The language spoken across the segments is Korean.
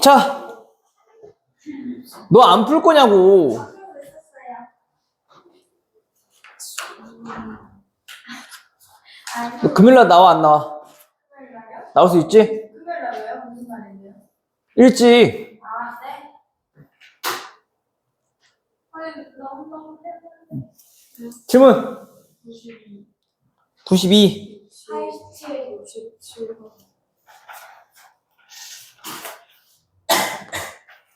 자, 너 안 풀 거냐고. 너 금요일날 나와 안 나와? 나올 수 있지? 금요일날 왜요? 무슨 날인데요? 일찍. 아, 네? 아니, 너무 질문 92. 92 87, 57.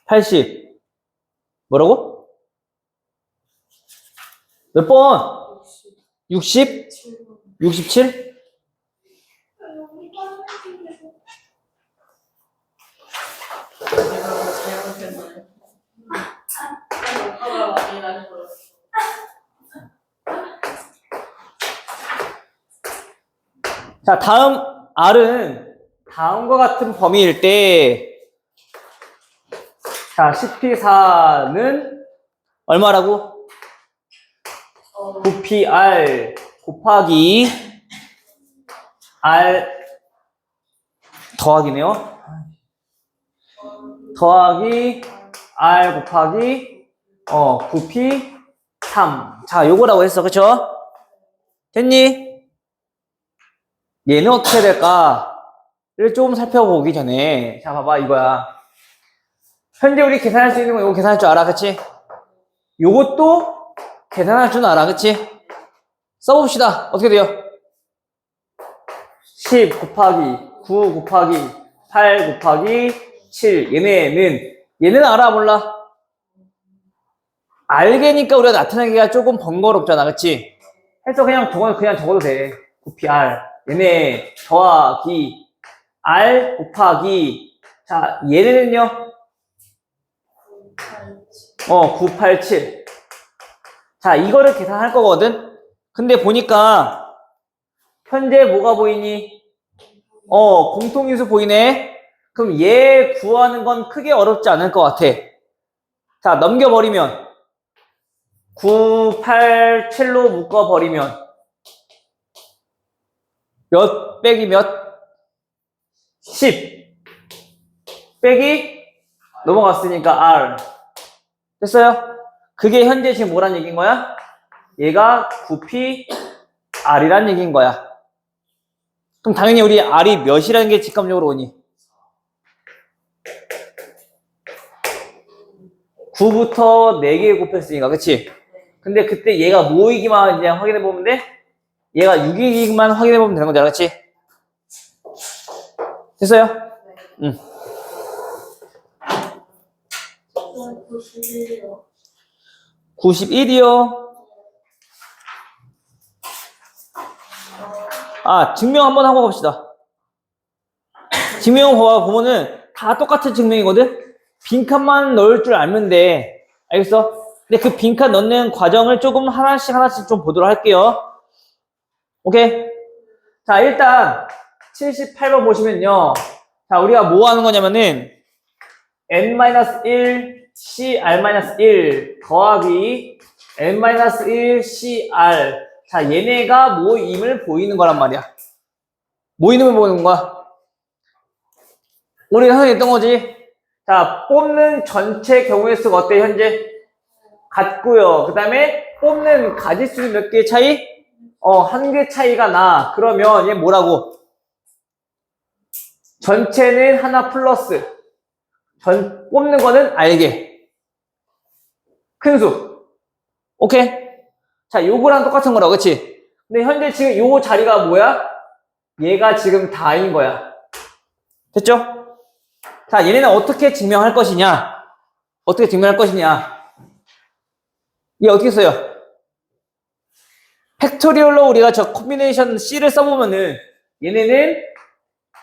80 뭐라고? 몇 번? 60? 67? 자, 다음 R은 다음과 같은 범위일 때, 자, CP4는 얼마라고? 9PR 곱하기 R 더하기네요. 더하기 R 곱하기 9P3. 자, 요거라고 했어. 그쵸? 됐니? 얘는 어떻게 될까를 조금 살펴보기 전에, 자, 봐봐, 이거야. 현재 우리 계산할 수 있는 거 이거 계산할 줄 알아, 그치? 요것도 계산할 줄 알아, 그치? 써봅시다. 어떻게 돼요? 10 곱하기 9 곱하기 8 곱하기 7. 얘는 알아, 몰라? 알게니까 우리가 나타내기가 조금 번거롭잖아, 그치? 해서 그냥 적어도 돼. 9PR. 얘네 더하기 R 곱하기, 자, 얘네는요? 987. 자, 이거를 계산할 거거든? 근데 보니까, 현재 뭐가 보이니? 공통인수 보이네? 그럼 얘 구하는 건 크게 어렵지 않을 것 같아. 자, 넘겨버리면, 9, 8, 7로 묶어버리면, 몇 빼기 몇? 10. 빼기 넘어갔으니까 R. 됐어요? 그게 현재 지금 뭐란 얘기인 거야? 얘가 9PR이란 얘기인 거야. 그럼 당연히 우리 R이 몇이라는 게 직감적으로 오니? 9부터 4개 곱했으니까, 그치? 근데 그때 얘가 뭐이기만 이제 확인해보면 돼? 얘가 6이기만 확인해보면 되는 거잖아, 그치? 됐어요? 응. 91이요. 아, 증명 한번 하고 갑시다. 증명 보면은 다 똑같은 증명이거든? 빈칸만 넣을 줄 알면 돼. 알겠어? 근데 그 빈칸 넣는 과정을 조금 하나씩 좀 보도록 할게요. 오케이? 자, 일단 78번 보시면요. 자, 우리가 뭐 하는 거냐면은 n-1 cr-1 더하기 n-1 cr. 자, 얘네가 모임을 보이는 거란 말이야. 모이는 걸 보이는 거야. 우리가 항상 했던 거지. 자, 뽑는 전체 경우의 수가 어때, 현재? 같고요. 그 다음에 뽑는 가지수는 몇 개 차이? 한 개 차이가 나. 그러면 얘 뭐라고? 전체는 하나 플러스. 뽑는 거는 알게. 큰 수. 오케이? 자, 요거랑 똑같은 거라고, 그치? 근데 현재 지금 요 자리가 뭐야? 얘가 지금 다인 거야. 됐죠? 자, 얘네는 어떻게 증명할 것이냐? 어떻게 증명할 것이냐? 얘 어떻게 써요? 팩토리얼로 우리가 저 콤비네이션 C를 써보면은 얘네는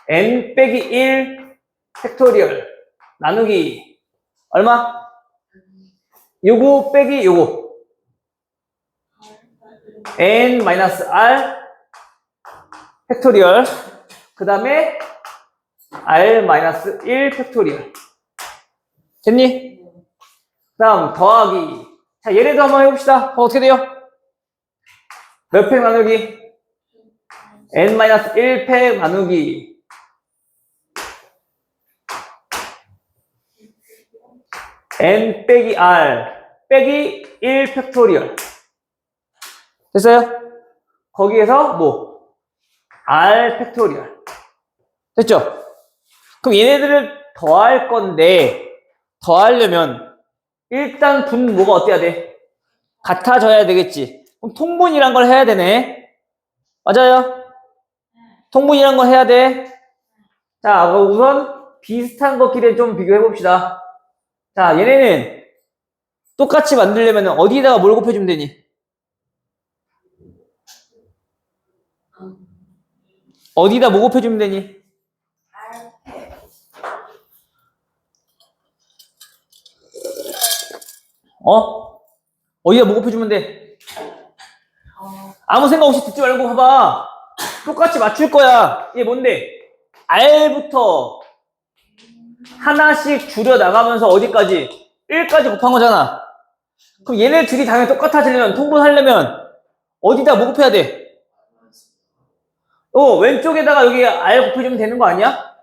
n 빼기 1 팩토리얼 나누기 얼마? 요거 빼기 요거 n 마이너스 r 팩토리얼 그 다음에 r 마이너스 1 팩토리얼 됐니? 그 다음 더하기 자 얘네도 한번 해봅시다. 어떻게 돼요? 몇 팩 나누기? n-1팩 나누기 n 빼기 r 빼기 1 팩토리얼. 됐어요? 거기에서 뭐 r 팩토리얼. 됐죠? 그럼 얘네들을 더할 건데 더하려면 일단 분모가 어때야 돼? 같아져야 되겠지. 그럼 통분이란 걸 해야 되네. 맞아요? 통분이란 걸 해야 돼. 자, 그럼 우선 비슷한 것끼리 좀 비교해 봅시다. 자, 얘네는 똑같이 만들려면 어디다가 뭘 곱해주면 되니? 어디다 뭐 곱해주면 되니? 어디다 뭐 곱해주면 돼? 아무 생각 없이 듣지 말고 봐봐. 똑같이 맞출 거야. 이게 뭔데? R부터 하나씩 줄여 나가면서 어디까지? 1까지 곱한 거잖아. 그럼 얘네 둘이 당연히 똑같아지려면, 통분하려면 어디다 뭐 곱해야 돼? 왼쪽에다가 여기 R 곱해주면 되는 거 아니야?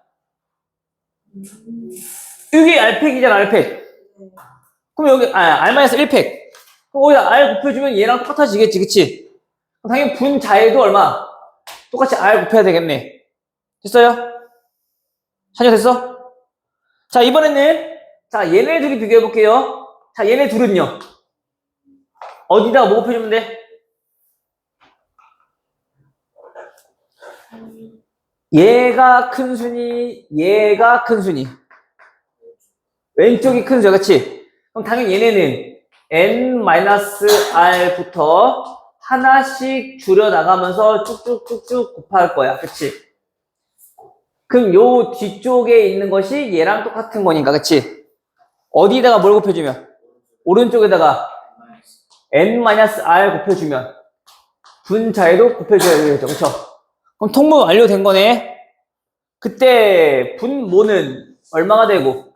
여기 R팩이잖아, R팩. 그럼 여기, R-1팩. 그럼 거기다 R 곱해주면 얘랑 똑같아지겠지, 그치? 그럼 당연히 분자에도 얼마? 똑같이 R 곱해야 되겠네. 됐어요? 찬이 됐어? 자, 이번에는, 자, 얘네 둘이 비교해 볼게요. 자, 얘네 둘은요. 어디다가 뭐 곱해주면 돼? 얘가 큰 순위, 얘가 큰 순위. 왼쪽이 큰 수야, 그치? 그럼 당연히 얘네는 n-r부터 하나씩 줄여나가면서 쭉쭉쭉쭉 곱할 거야, 그치? 그럼 요 뒤쪽에 있는 것이 얘랑 똑같은 거니까, 그치? 어디다가 뭘 곱해주면? 오른쪽에다가 n-r 곱해주면 분자에도 곱해줘야 되겠죠, 그쵸? 그럼 통분 완료된 거네. 그때 분모는 얼마가 되고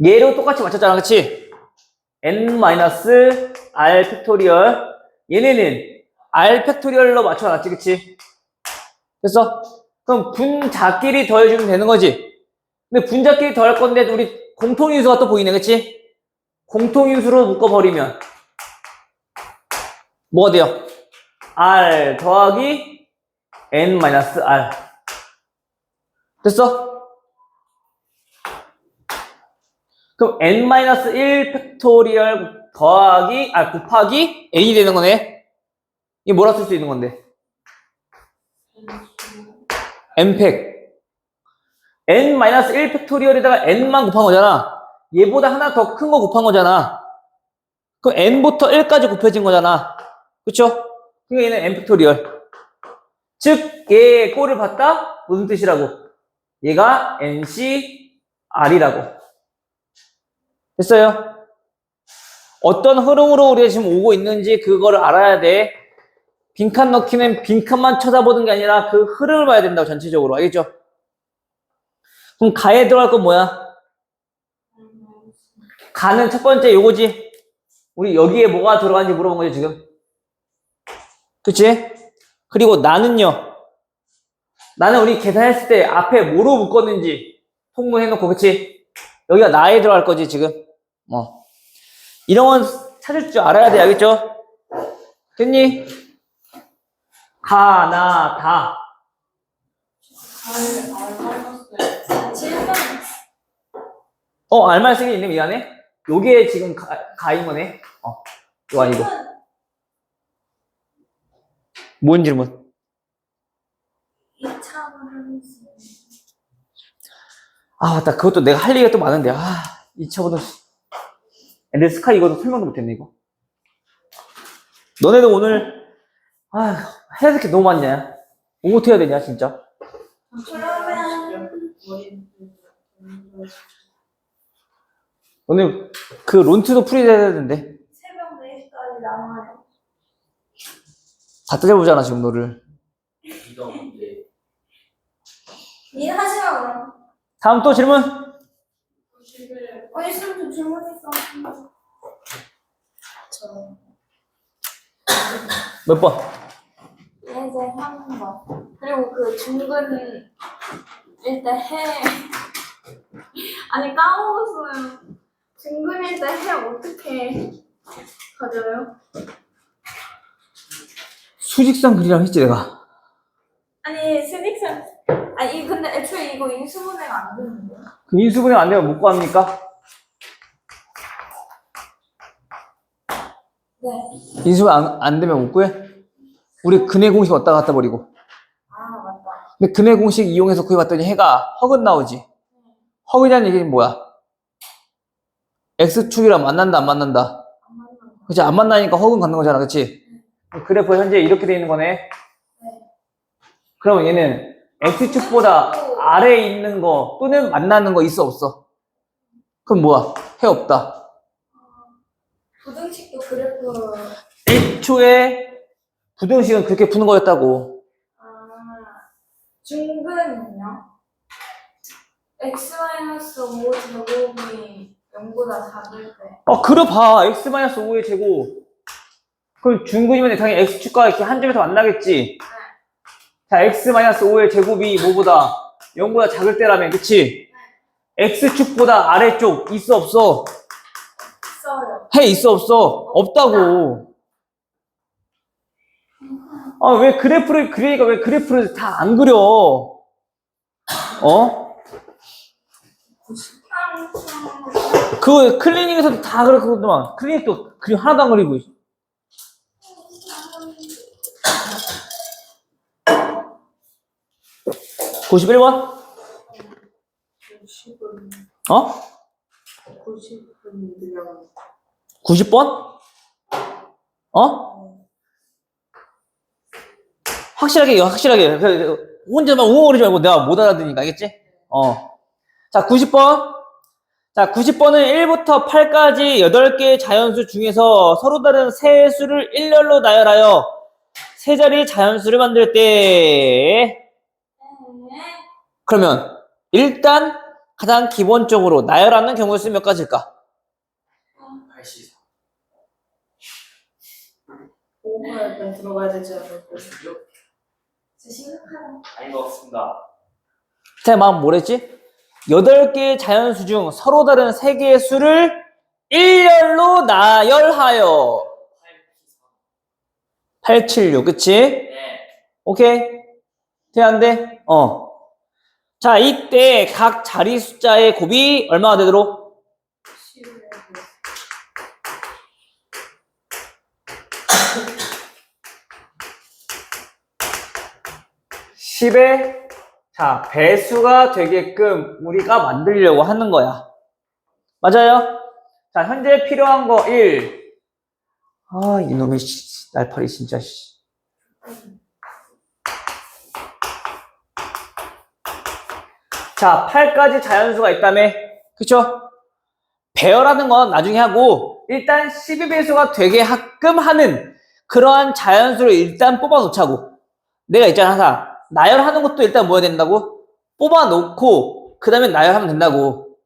얘로 똑같이 맞췄잖아, 그치? n-r 팩토리얼. 얘네는 r 팩토리얼로 맞춰놨지, 그치? 됐어? 그럼 분자끼리 더해주면 되는 거지. 근데 분자끼리 더할 건데 우리 공통인수가 또 보이네, 그치? 공통인수로 묶어버리면 뭐가 돼요? r 더하기 n-r. 됐어? 그럼 n-1 팩토리얼 더하기, 곱하기 n이 되는 거네. 이게 뭐라 쓸 수 있는 건데? n팩. n-1 팩토리얼에다가 n만 곱한 거잖아. 얘보다 하나 더 큰 거 곱한 거잖아. 그럼 n부터 1까지 곱해진 거잖아. 그쵸? 그러니까 얘는 n 팩토리얼. 즉, 얘의 꼴을 봤다? 무슨 뜻이라고? 얘가 ncr이라고. 됐어요? 어떤 흐름으로 우리가 지금 오고 있는지 그거를 알아야 돼. 빈칸 넣기는 빈칸만 쳐다보는 게 아니라 그 흐름을 봐야 된다고, 전체적으로. 알겠죠? 그럼 가에 들어갈 건 뭐야? 가는 첫 번째 요거지. 우리 여기에 뭐가 들어가는지 물어본 거지, 지금. 그치? 그리고 나는요. 나는 우리 계산했을 때 앞에 뭐로 묶었는지 통분해놓고, 그치? 여기가 나에 들어갈 거지, 지금. 이런 건 찾을 줄 알아야 돼, 알겠죠? 됐니? 가, 나, 다. 알만 쓰기 있네, 미안해. 요게 지금 가인 거네. 이거 아니고. 뭔 질문? 2차분은 맞다. 그것도 내가 할 얘기가 또 많은데. 2차보다. 근데 스카이 이거도 설명도 못했네, 이거. 너네도 오늘, 해야 될 게 너무 많냐? 어떻게 해야 되냐, 진짜? 그러면 너네 그 론트도 풀이해야 되는데. 새벽 4시까지 남아요. 다 따져보잖아, 지금 너를. 일하시라 그럼. 다음 또 질문? 있으면 좀 질문했어. 몇 번? 하는 거. 그리고 그 중근 일때 해. 아니 까먹었어요. 중근일 때 해 어떻게 가져요? 수직선 그리라고 했지 내가. 아니 스닉슨. 아니 근데 애초에 이거 인수분해가 안 되는데. 그 인수분해 안 되면 못 구합니까? 네. 인수분해 안 되면 못 구해? 우리 근해 공식 왔다 갔다 버리고. 아 맞다. 근데 근해 공식 이용해서 구해봤더니 해가 허근 나오지. 허근이라는 얘기는 뭐야? X축이랑 만난다 안 만난다? 안 맞는 거. 그치? 안 만나니까 허근 갖는 거잖아, 그치? 그래프 현재 이렇게 돼 있는 거네. 네. 그럼 얘는 X축보다 아래에 있는 거 또는 만나는 거 있어 없어? 그럼 뭐야? 해 없다. 부등식도 그래프. 1초에 부등식은 그렇게 푸는 거였다고. 아 중근은요? x-5 제곱이 0보다 작을 때. 그려봐. X-5의 제곱. 그럼 중근이면 당연히 X축과 이렇게 한 점에서 만나겠지. 자, X-5의 제곱이 뭐보다 0보다 작을 때라면, 그치? X축보다 아래쪽 있어 없어? 써요. 해 있어 없어? 없다고. 왜 그래프를 그리니까 왜 그래프를 다 안 그려? 그 클리닉에서도 다 그렇거든만. 클리닉도 그림 하나도 안 그리고 있어. (91번) 90은 90은 그냥 90번? 확실하게. 혼자만 웅웅거리지 말고 내가 못 알아듣으니까, 알겠지? 자, 90번. 자, 90번은 1부터 8까지 8개의 자연수 중에서 서로 다른 세 수를 일렬로 나열하여 세 자리의 자연수를 만들 때. 그러면 일단 가장 기본적으로 나열하는 경우의 수 몇 가지일까? 84 5가 일단 들어가야 되지 않을까? 진짜 심각하다. 아닌 것 같습니다. 제 마음 뭐랬지? 8개의 자연수 중 서로 다른 3개의 수를 일렬로 나열하여 876, 그치? 네. 오케이? 돼, 안 돼? 자, 이때 각 자리 숫자의 곱이 얼마가 되도록? 10의 자, 배수가 되게끔 우리가 만들려고 하는 거야. 맞아요? 자, 현재 필요한 거 1. 이놈의 날파리 진짜. 자, 8가지 자연수가 있다며. 그쵸? 배열하는 건 나중에 하고 일단 12배수가 되게 하끔 하는 그러한 자연수를 일단 뽑아 놓자고. 내가 있잖아, 항상 나열하는 것도 일단 뭐 해야 된다고? 뽑아 놓고 그 다음에 나열하면 된다고.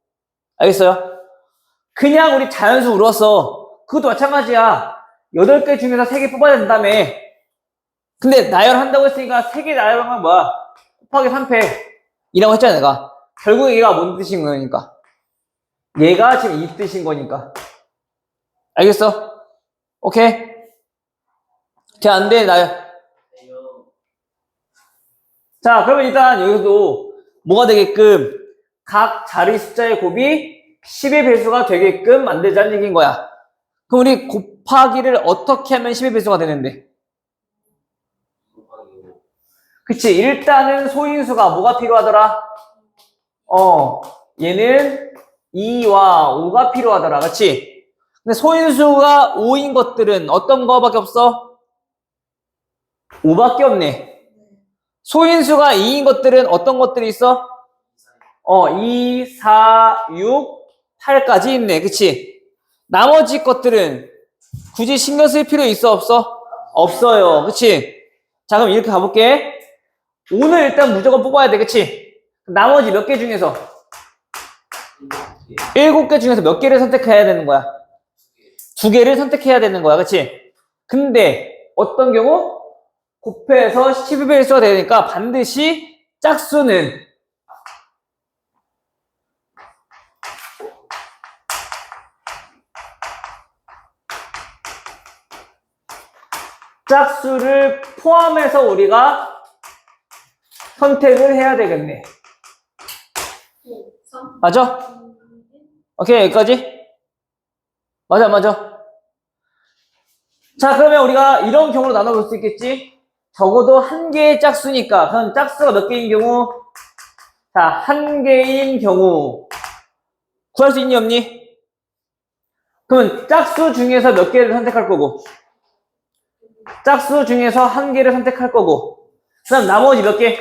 알겠어요? 그냥 우리 자연수 물었어. 그것도 마찬가지야. 8개 중에서 3개 뽑아야 된다며. 근데 나열한다고 했으니까 3개 나열하면 뭐야? 곱하기 3패 이라고 했잖아, 내가. 결국 얘가 뭔 뜻인 거니까. 얘가 지금 이 뜻인 거니까. 알겠어? 오케이? 자, 안 돼, 나열. 자, 그러면 일단 여기서도 뭐가 되게끔 각 자리 숫자의 곱이 10의 배수가 되게끔 만들자는 얘기인 거야. 그럼 우리 곱하기를 어떻게 하면 10의 배수가 되는데? 그치, 일단은 소인수가 뭐가 필요하더라? 얘는 2와 5가 필요하더라. 그치? 근데 소인수가 5인 것들은 어떤 거밖에 없어? 5밖에 없네. 소인수가 2인 것들은 어떤 것들이 있어? 2, 4, 6, 8까지 있네. 그치? 나머지 것들은 굳이 신경 쓸 필요 있어? 없어? 없어요. 그치? 자, 그럼 이렇게 가볼게. 오늘 일단 무조건 뽑아야 돼. 그치? 나머지 몇 개 중에서? 7개 중에서 몇 개를 선택해야 되는 거야? 2개를 선택해야 되는 거야. 그치? 근데 어떤 경우? 곱해서 12배수가 되니까 반드시 짝수는 짝수를 포함해서 우리가 선택을 해야 되겠네. 맞아? 오케이, 여기까지? 맞아. 자, 그러면 우리가 이런 경우로 나눠볼 수 있겠지? 적어도 한 개의 짝수니까, 그럼 짝수가 몇 개인 경우? 자, 한 개인 경우. 구할 수 있니, 없니? 그러면 짝수 중에서 몇 개를 선택할 거고, 짝수 중에서 한 개를 선택할 거고, 그 다음 나머지 몇 개?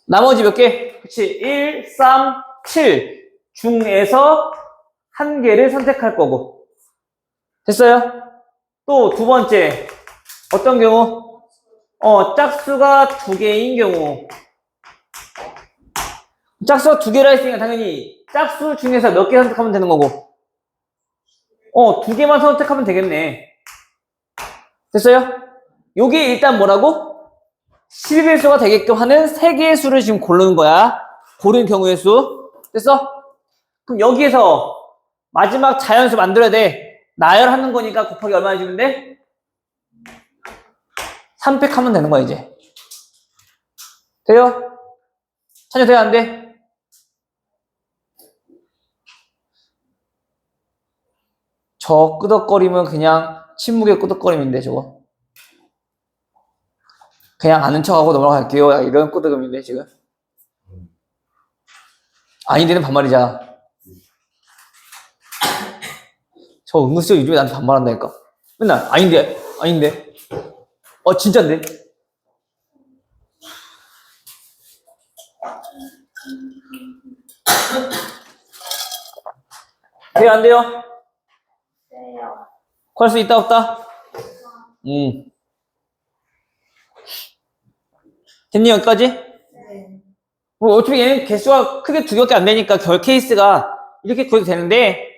나머지 몇 개? 그치, 1, 3, 7 중에서 한 개를 선택할 거고. 됐어요? 또 두 번째, 어떤 경우? 짝수가 두 개인 경우. 짝수가 두 개라 했으니까 당연히 짝수 중에서 몇 개 선택하면 되는 거고. 두 개만 선택하면 되겠네. 됐어요? 요게 일단 뭐라고? 12배수가 되게끔 하는 세 개의 수를 지금 고르는 거야. 고른 경우의 수. 됐어? 그럼 여기에서 마지막 자연수 만들어야 돼. 나열하는 거니까 곱하기 얼마 해주면 돼? 3팩 하면 되는 거야, 이제. 돼요? 찬여 돼요, 안 돼? 저 끄덕거리면 그냥 침묵의 끄덕거림인데, 저거. 그냥 아는 척하고 넘어갈게요. 이런 끄덕임인데, 지금. 아닌데는 반말이잖아. 저 은근슬 요즘에 나한테 반말한다니까. 맨날 아닌데. 진짠데. 돼요, 안 돼요? 네요. 구할 수 있다, 없다? 됐니, 여기까지? 네. 뭐 어차피 얘는 개수가 크게 두 개밖에 안 되니까 결 케이스가 이렇게 구해도 되는데,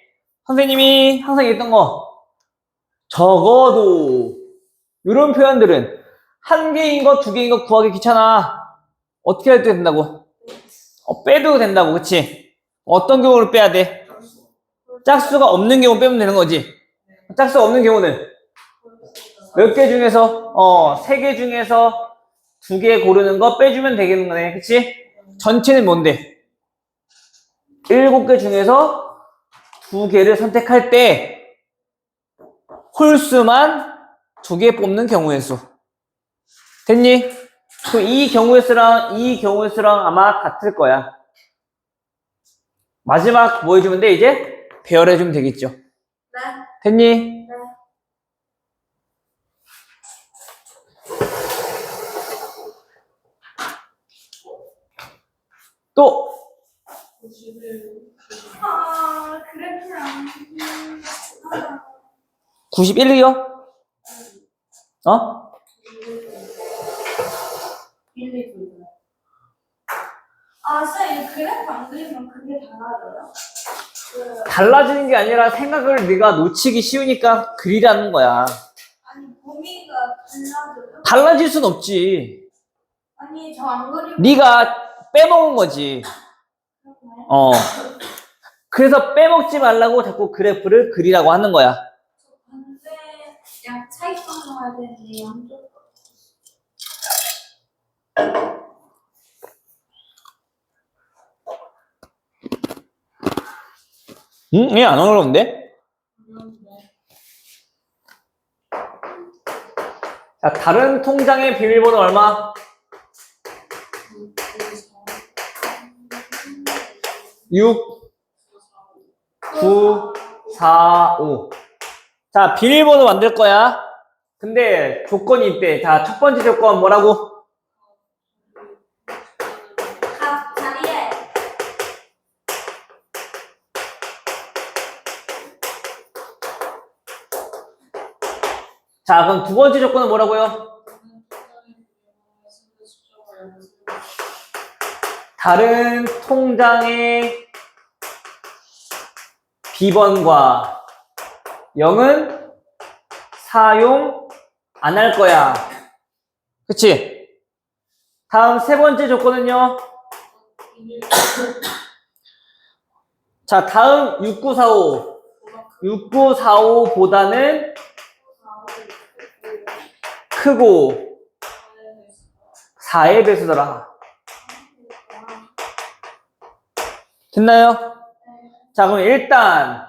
선생님이 항상 얘기했던 거, 적어도 이런 표현들은 한 개인 거, 두 개인 거 구하기 귀찮아. 어떻게 해도 된다고? 빼도 된다고, 그치? 어떤 경우를 빼야 돼? 짝수가 없는 경우 빼면 되는 거지. 짝수가 없는 경우는 몇 개 중에서 세 개 중에서 두 개 고르는 거 빼주면 되겠는 거네, 그치? 전체는 뭔데? 7개 중에서 두 개를 선택할 때 홀수만 두 개 뽑는 경우의 수. 됐니? 그 이 경우의 수랑 이 경우의 수랑 아마 같을 거야. 마지막 뭐 해주면 돼, 이제? 배열해주면 되겠죠. 네. 됐니? 네. 또 그래프랑. 91이요? 어? 1, 2, 2. 쌤, 이 그래프 안 그리면 그게 달라져요? 달라지는 게 아니라 생각을 네가 놓치기 쉬우니까 그리라는 거야. 아니, 범위가 달라져요? 달라질 순 없지. 아니, 저 안 그리면. 네가 빼먹은 거지. 그래서 빼먹지 말라고 자꾸 그래프를 그리라고 하는 거야. 근데 양 차이점 나와야 되는데 양쪽. 응? 얘 안 어려운데? 자, 다른 통장의 비밀번호 얼마? 6, 9, 4, 5. 자, 비밀번호 만들 거야. 근데 조건이 있대. 자, 첫 번째 조건 뭐라고? 각 자리에. 자, 그럼 두 번째 조건은 뭐라고요? 다른 통장의 비번과 0은 사용 안 할 거야. 그치? 다음 세 번째 조건은요. 자, 다음 6945. 6945보다는 크고 4의 배수더라. 됐나요? 자, 그럼 일단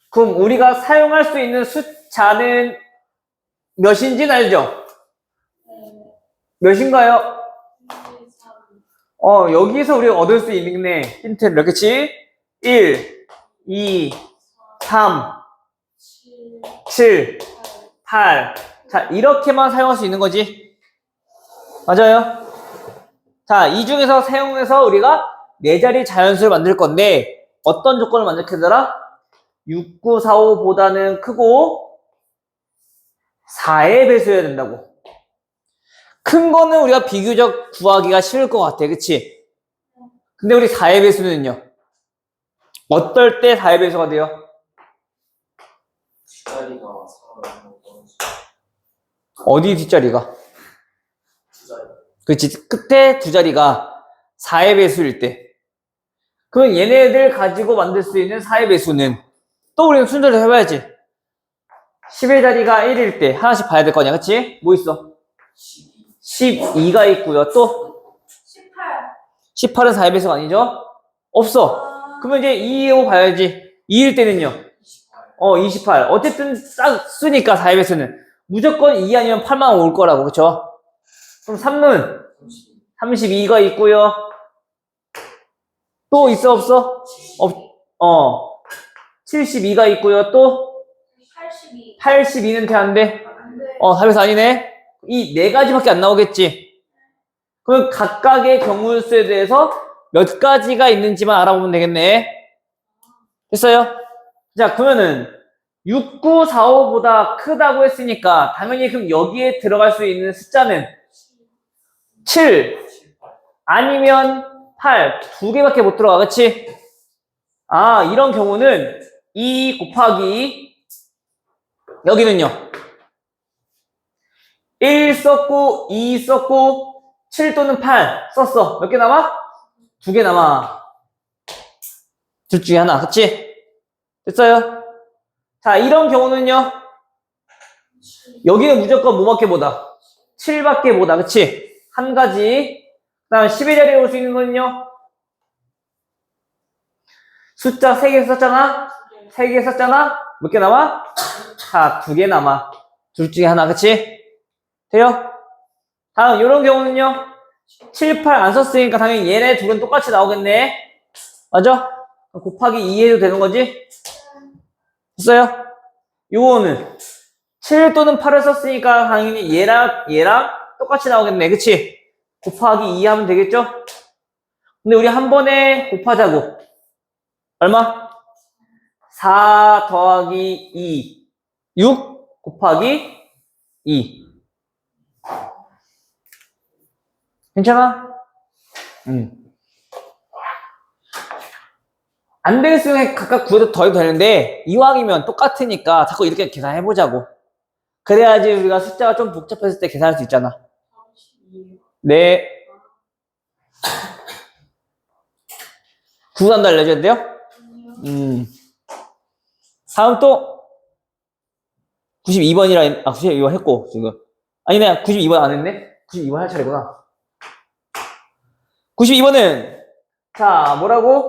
그럼 우리가 사용할 수 있는 숫자는 몇인지는 알죠? 몇인가요? 여기서 우리가 얻을 수 있는 힌트를 몇 개지? 1, 2, 3, 7, 8. 자, 이렇게만 사용할 수 있는 거지. 맞아요? 자, 이 중에서 사용해서 우리가 4자리 자연수를 만들 건데 어떤 조건을 만족하더라? 6945보다는 크고 4의 배수여야 된다고. 큰 거는 우리가 비교적 구하기가 쉬울 것 같아. 그치? 근데 우리 4의 배수는요? 어떨 때 4의 배수가 돼요? 뒷자리가 살아나는 거. 어디 뒷자리가? 두 자리. 그치? 끝에 두 자리가 4의 배수일 때. 그럼 얘네들 가지고 만들 수 있는 4의 배수는 또 우리는 순서를 해봐야지. 10의 자리가 1일 때 하나씩 봐야 될 거냐. 그치? 뭐 있어? 12가 있고요. 또 18. 18은 4의 배수가 아니죠? 없어. 그러면 이제 2로 봐야지. 2일 때는요? 28. 어쨌든 딱 쓰니까 4의 배수는 무조건 2 아니면 8만 올 거라고. 그쵸? 그럼 3은 32가 있고요. 또 있어 없어? 72가 있고요. 또 82. 82는 돼 안 돼? 안 돼. 4배수 아니네. 이 4가지밖에 안 나오겠지. 그럼 각각의 경우수에 대해서 몇 가지가 있는지만 알아보면 되겠네. 됐어요? 자, 그러면은 6945보다 크다고 했으니까 당연히 그럼 여기에 들어갈 수 있는 숫자는 7 아니면 8 두 개밖에 못 들어가. 그치? 아, 이런 경우는 2 곱하기 여기는요 1 썼고 2 썼고 7 또는 8 썼어. 몇 개 남아? 2개 남아. 둘 중에 하나. 그치? 됐어요? 자, 이런 경우는요 여기는 무조건 뭐밖에 못하? 7밖에 못하. 그치? 한 가지. 그 다음 10의 자리에 올 수 있는 거는요 숫자 3개 썼잖아? 3개 썼잖아? 몇 개 남아? 자, 2개 남아. 둘 중에 하나. 그치? 돼요? 다음 요런 경우는요 7, 8 안 썼으니까 당연히 얘네 둘은 똑같이 나오겠네. 맞아? 곱하기 2 해도 되는 거지? 됐어요? 요거는 7 또는 8을 썼으니까 당연히 얘랑 똑같이 나오겠네. 그치? 곱하기 2 하면 되겠죠? 근데 우리 한 번에 곱하자고. 얼마? 4 더하기 2 6 곱하기 2 괜찮아? 안 되겠으면 각각 구해도 더 해도 되는데 이왕이면 똑같으니까 자꾸 이렇게 계산해보자고. 그래야지 우리가 숫자가 좀 복잡했을 때 계산할 수 있잖아. 네. 구간도 알려줘야 돼요? 다음 또 92번이라 92번 했고 지금 아니네 92번 안 했네. 92번 할 차례구나. 92번은 자 뭐라고?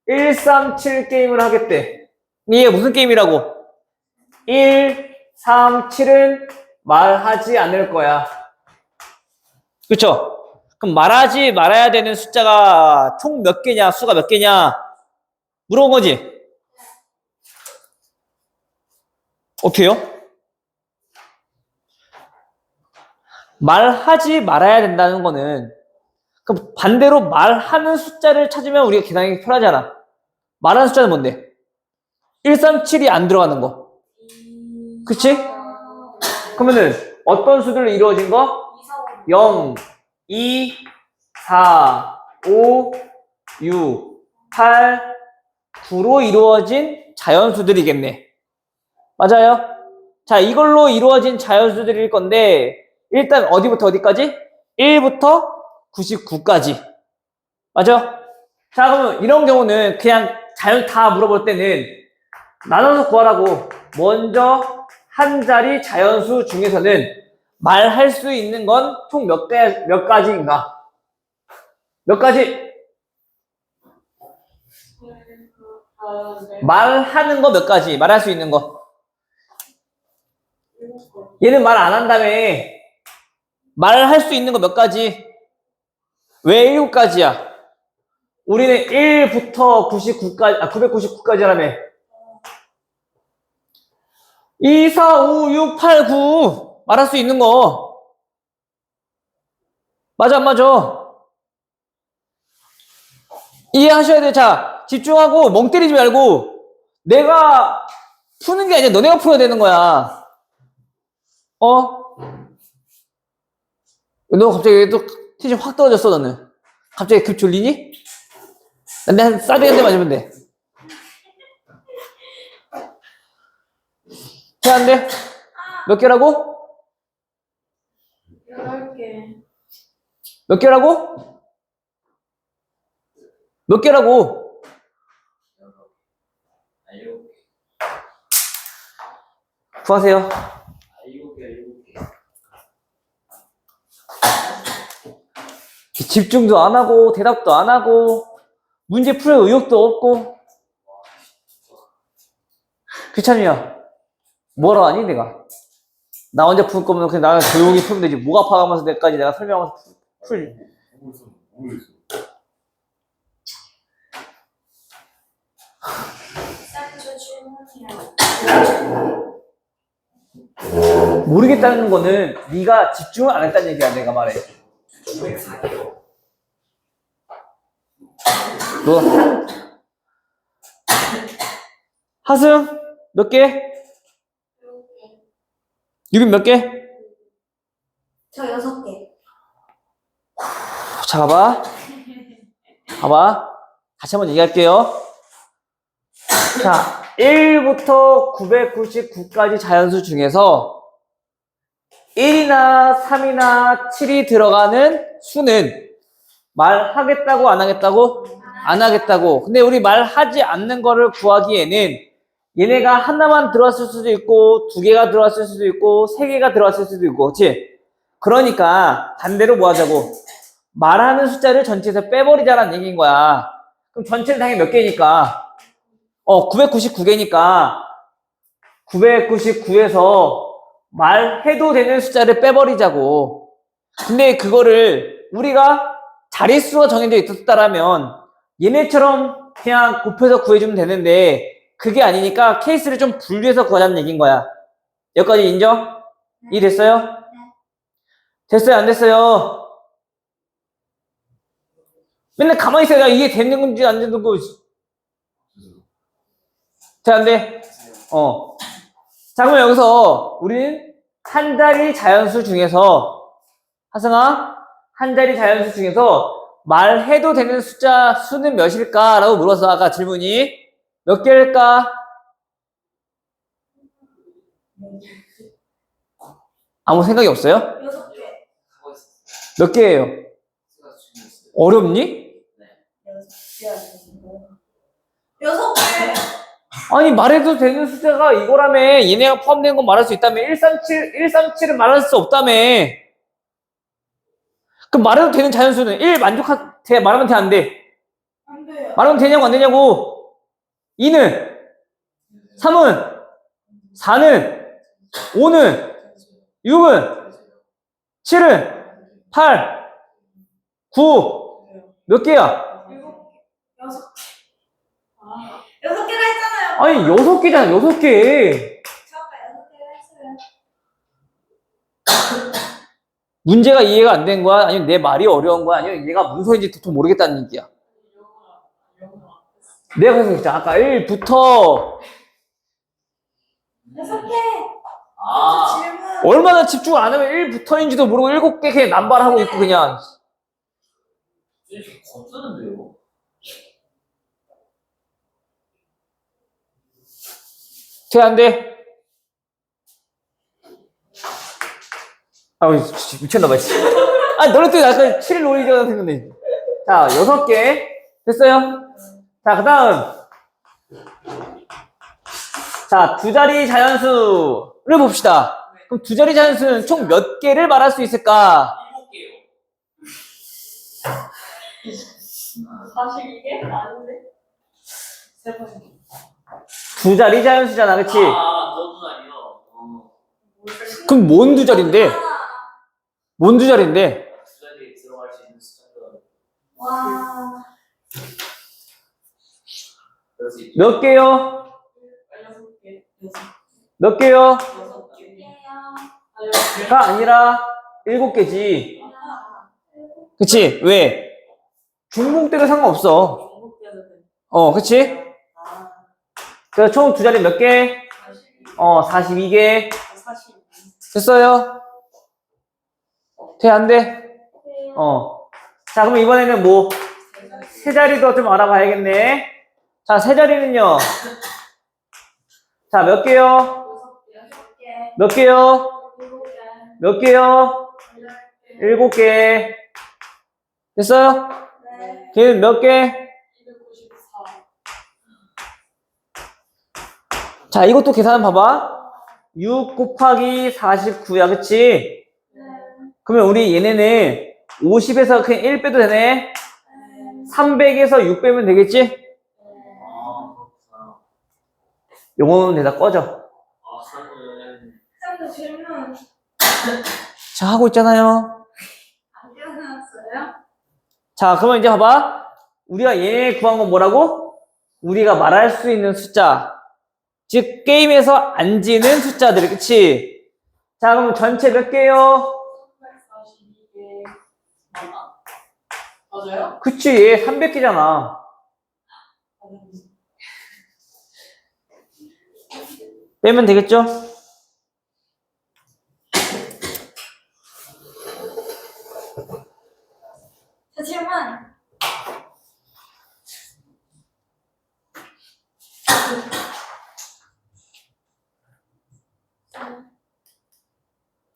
137 게임을 하겠대. 이게 무슨 게임이라고? 1, 3, 7은 말하지 않을 거야. 그쵸? 그럼 말하지 말아야 되는 숫자가 총 몇 개냐, 수가 몇 개냐 물어본 거지? 어때요? 말하지 말아야 된다는 거는 그럼 반대로 말하는 숫자를 찾으면 우리가 계산하기 편하잖아. 말하는 숫자는 뭔데? 137이 안 들어가는 거. 그치? 그러면은 어떤 수들로 이루어진 거? 0, 2, 4, 5, 6, 8, 9로 이루어진 자연수들이겠네. 맞아요? 자, 이걸로 이루어진 자연수들일 건데 일단 어디부터 어디까지? 1부터 99까지. 맞아? 자, 그러면 이런 경우는 그냥 자연 다 물어볼 때는 나눠서 구하라고. 먼저 한 자리 자연수 중에서는 말할 수 있는 건 총 몇 가지인가? 몇 가지? 말하는 거 몇 가지? 말할 수 있는 거. 얘는 말 안 한다며. 말할 수 있는 거 몇 가지? 왜 7가지야? 우리는 1부터 99까지, 999까지라며. 2, 4, 5, 6, 8, 9. 말할 수 있는 거. 맞아, 안 맞아? 이해하셔야 돼. 자, 집중하고 멍 때리지 말고 내가 푸는 게 아니라 너네가 풀어야 되는 거야. 너 갑자기 또 텐션 확 떨어졌어, 너는. 갑자기 급 졸리니? 근데 한 싸대기 한 대 맞으면 돼. 자, 안 돼. 몇 개라고? 8개. 몇 개라고? 몇 개라고? 아, 7개. 구하세요. 아, 7개. 집중도 안 하고 대답도 안 하고 문제 풀 의욕도 없고. 귀찮냐? 뭐라 하니 내가? 나 혼자 풀 거면 그냥 나는 조용히 풀면 되지. 목 아파가면서 내가 설명하면서 풀. 모르겠어. 저 질문이야. 모르겠다는 거는 네가 집중을 안 했다는 얘기야. 내가 말해. 904개요. 너 하승 몇 개? 유빈 몇 개? 저 6개. 자, 봐봐. 다시 한번 얘기할게요. 자, 1부터 999까지 자연수 중에서 1이나 3이나 7이 들어가는 수는 말하겠다고 안 하겠다고? 안 하겠다고. 근데 우리 말하지 않는 거를 구하기에는 얘네가 하나만 들어왔을 수도 있고 2개가 들어왔을 수도 있고 3개가 들어왔을 수도 있고, 그렇지? 그러니까 반대로 뭐 하자고? 말하는 숫자를 전체에서 빼버리자라는 얘기인 거야. 그럼 전체는 당연히 몇 개니까? 999개니까 999에서 말해도 되는 숫자를 빼버리자고. 근데 그거를 우리가 자릿수가 정해져 있었다라면 얘네처럼 그냥 곱해서 구해주면 되는데 그게 아니니까 케이스를 좀 분류해서 구하자는 얘기인 거야. 여기까지 인정? 이해됐어요? 됐어요? 안 됐어요? 맨날 가만히 있어야 이게 되는 건지 안 되는 건지. 자, 안 돼? 자, 그러면 여기서 우리는 한 자리 자연수 중에서, 하승아, 한 자리 자연수 중에서 말해도 되는 숫자 수는 몇일까? 라고 물어서 아까 질문이 몇 개일까? 아무 생각이 없어요? 6개. 하고 있었어요. 몇 개예요? 제가 중요했어요. 어렵니? 6개. 아니, 말해도 되는 숫자가 이거라며. 얘네가 포함된 건 말할 수 있다며. 137은 말할 수 없다며. 그럼 말해도 되는 자연수는 1 말하면 돼, 안 돼? 안 돼요. 말하면 되냐고, 안 되냐고. 2는? 3은? 4는? 5는? 6은? 7은? 8? 9? 몇 개야? 6개. 6개가 했잖아요. 아니, 6개잖아, 6개. 저 아까 6개가 했어요. 문제가 이해가 안 된 거야? 아니면 내 말이 어려운 거야? 아니면 얘가 무슨 소리인지 도통 모르겠다는 얘기야? 내가 그래서 했잖아. 아까 1부터 6개. 아, 질문. 얼마나 집중을 안 하면 1부터인지도 모르고 7개 그냥 남발하고 있고 그냥. 이렇게 거두는데요? 돼, 안 돼? 아, 미쳤나봐, 씨. 아니, 너네 또 약간 7일 놀이잖아, 생각네. 자, 6개. 됐어요? 자, 그 다음. 자, 두 자리 자연수를 봅시다. 그럼 두 자리 자연수는 총 몇 개를 말할 수 있을까? 7개요. 사실 이게 아닌데? 세 번. 두 자리 자연수잖아, 그치? 너도 아니요. 그럼 뭔 두 자리인데? 뭔 두 자리인데? 두 자리에 들어갈 수 있는 숫자가 와. 그럴 수 있죠. 몇 개요? 6개. 몇 개요? 6개. 가 아니라 7개지. 그치? 왜? 중복 때도 상관없어. 그치? 그래서 총 두 자리 몇 개? 42개. 됐어요? 돼, 안 돼? 자, 그럼 이번에는 뭐, 세 자리도 좀 알아봐야겠네. 자, 세 자리는요. 자, 몇 개요? 몇 개요? 몇 개요? 7개. 됐어요? 걔는 몇 개? 자, 이것도 계산 봐봐. 6 곱하기 49야, 그치? 그러면 우리 얘네는 50에서 그냥 1 빼도 되네? 300에서 6 빼면 되겠지? 그렇구나. 요거는 대다 꺼져. 쌤도 질문 자, 하고 있잖아요. 안 띄워놨어요? 자, 그러면 이제 봐봐. 우리가 얘 구한 건 뭐라고? 우리가 말할 수 있는 숫자. 즉, 게임에서 안 지는 숫자들, 그치? 자, 그럼 전체 몇 개요? 142개. 맞아요? 그치, 얘 300개잖아. 빼면 되겠죠? 자, 질문.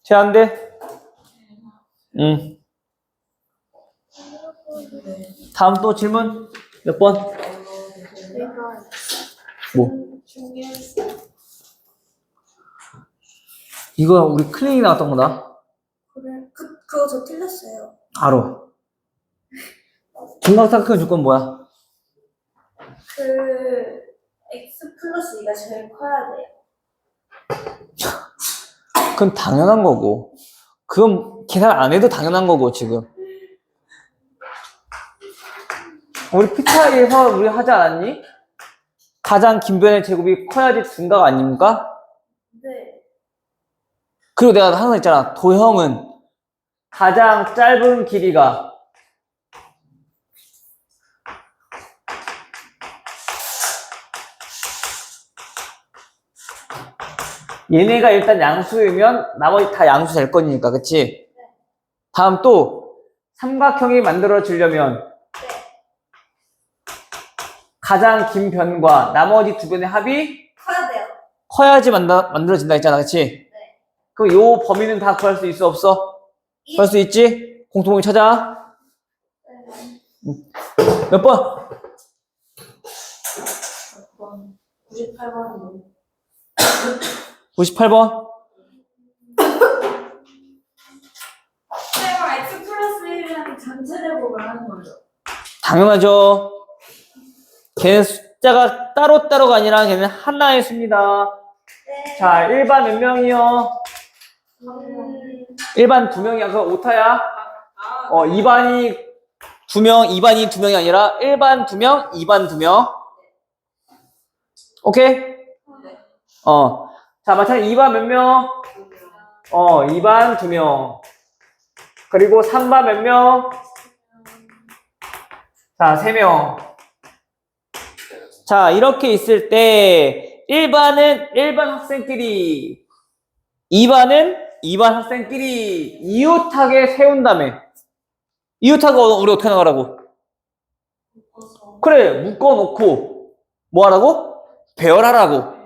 쟤안 돼? 응. 다음 또 질문 몇 번? 뭐? 이거 우리 클리닉 나왔던 거다. 그래. 그거 저 틀렸어요. 알아. 중각사각형 조건 뭐야? 그 x 플러스 2가 제일 커야 돼요. 그건 당연한 거고. 그건 계산 안 해도 당연한 거고, 지금. 우리 피타에서 우리 하지 않았니? 가장 긴 변의 제곱이 커야지 중각 아닙니까? 네. 그리고 내가 항상 했잖아. 도형은 가장 짧은 길이가 얘네가 일단 양수이면 나머지 다 양수 될 거니까, 그치? 다음 또 삼각형이 만들어지려면 가장 긴 변과 나머지 두 변의 합이 커야 돼요. 커야지 만들어진다 했잖아, 그치? 그럼 요 범위는 다 구할 수 있어, 없어? 구할 수 있지? 공통범위 찾아. 몇 번? 98번이요. 98번? 쌤은 x 플러스 1이라는 전체 제곱을 하는 거죠. 당연하죠. 걔는 숫자가 따로따로가 아니라 걔는 하나의 수입니다. 네. 자, 일반 몇 명이요? 일반 2명이야. 그거 오타야? 2반이 2명, 2반이 2명이 아니라 일반 2명, 2반 2명. 오케이? 자, 마찬가지 2반 몇 명? 2반 2명. 그리고 3반 몇 명? 자, 3명. 자, 이렇게 있을 때 1반은 1반 학생끼리, 2반은 2반 학생끼리 이웃하게 세운다며. 이웃하고 우리 어떻게 나가라고? 그래, 묶어놓고 뭐 하라고? 배열하라고.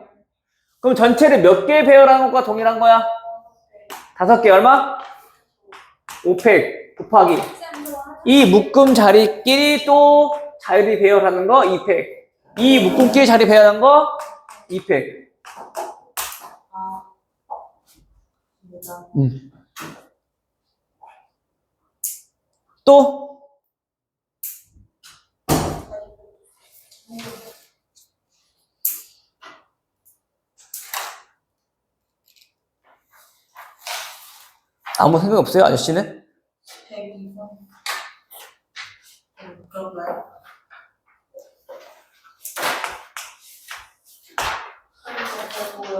그럼 전체를 몇 개 배열하는 것과 동일한 거야? 5개 얼마? 5팩 곱하기 쌤 좋아하죠? 이 묶음 자리끼리 또 자리 배열하는 거 2팩. 이 묶음끼리 자리 배열하는 거 2팩. 또 아무 생각 없어요, 아저씨는? 102번. 그런가요? 뭐요?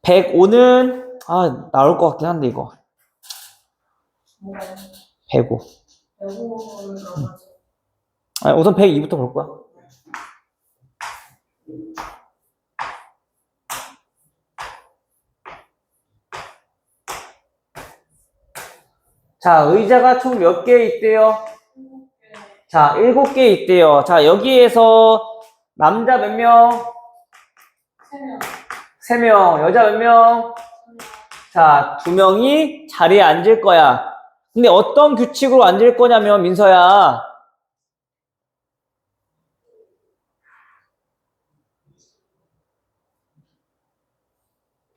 105는 나올 것 같긴 한데 이거 뭐가요? 105. 105를 넣어가지고. 우선 102부터 볼 거야. 자, 의자가 총 몇 개 있대요? 자, 7개 있대요. 자, 여기에서 남자 몇 명? 3명. 3명. 여자 몇 명? 자, 2명이 자리에 앉을 거야. 근데 어떤 규칙으로 앉을 거냐면, 민서야.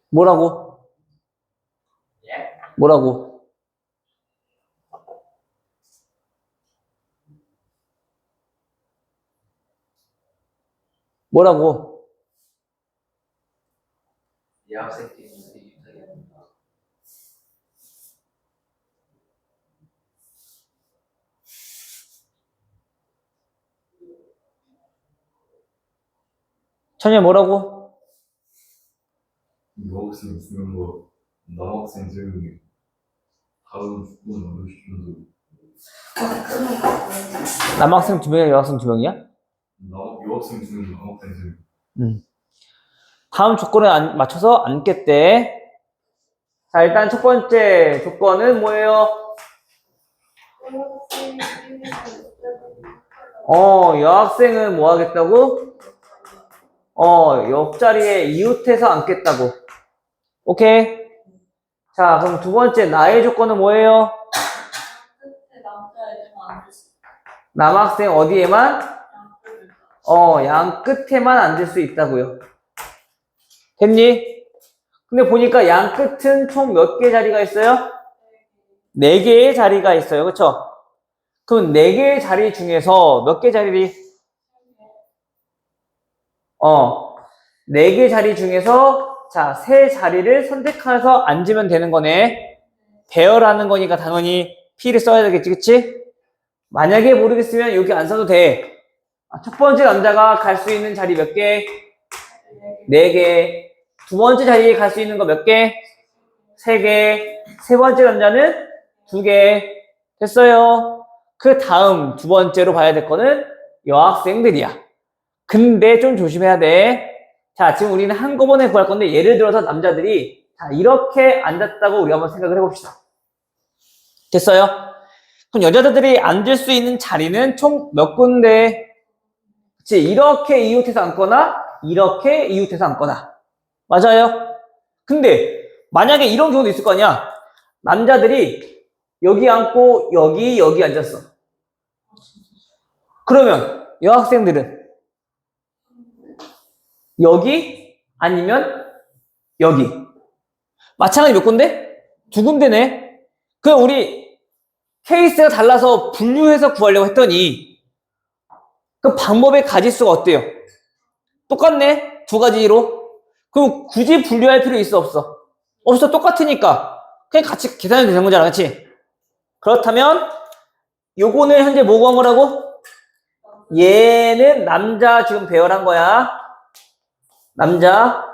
뭐라고? 뭐라고? 뭐라고? 예학생끼리 유사하게 천재 뭐라고? 여학생 있으면 뭐 남학생 지금 다른 축구는 안 시키면서 남학생 2명이야, 여학생 2명이야? 여학생 있으면 남학생 지금 다음 조건에 맞춰서 앉겠대. 자, 일단 첫 번째 조건은 뭐예요? 여학생은 뭐 하겠다고? 옆자리에 이웃해서 앉겠다고. 오케이? 자, 그럼 두 번째 나의 조건은 뭐예요? 끝에 남자애들만 앉을 수 있다. 남학생 어디에만? 양쪽을 양 끝에만 앉을 수 있다고요. 됐니? 근데 보니까 양 끝은 총 몇 개 자리가 있어요? 4개의 자리가 있어요. 그쵸? 그럼 4개의 자리 중에서 몇 개 자리? 4개 자리 중에서 자, 3자리를 선택해서 앉으면 되는 거네. 배열하는 거니까 당연히 P를 써야 되겠지, 그치? 만약에 모르겠으면 여기 안 써도 돼. 첫 번째 남자가 갈 수 있는 자리 몇 개? 4개. 두 번째 자리에 갈 수 있는 거 몇 개? 3개. 세 번째 남자는 2개. 됐어요. 그 다음 두 번째로 봐야 될 거는 여학생들이야. 근데 좀 조심해야 돼. 자, 지금 우리는 한꺼번에 구할 건데 예를 들어서 남자들이 자, 이렇게 앉았다고 우리 한번 생각을 해봅시다. 됐어요? 그럼 여자들이 앉을 수 있는 자리는 총 몇 군데? 그치? 이렇게 이웃해서 앉거나 이렇게 이웃해서 앉거나. 맞아요? 근데 만약에 이런 경우도 있을 거 아니야. 남자들이 여기 앉고 여기 앉았어. 그러면 여학생들은 여기 아니면 여기. 마찬가지 몇 군데? 2군데네. 그럼 우리 케이스가 달라서 분류해서 구하려고 했더니 그 방법의 가지수가 어때요? 똑같네? 2가지로. 그럼 굳이 분류할 필요 있어 없어? 없어. 똑같으니까 그냥 같이 계산해도 되는 거잖아. 그치? 그렇다면 요거는 현재 뭐 구한 거라고? 얘는 남자 지금 배열한 거야. 남자.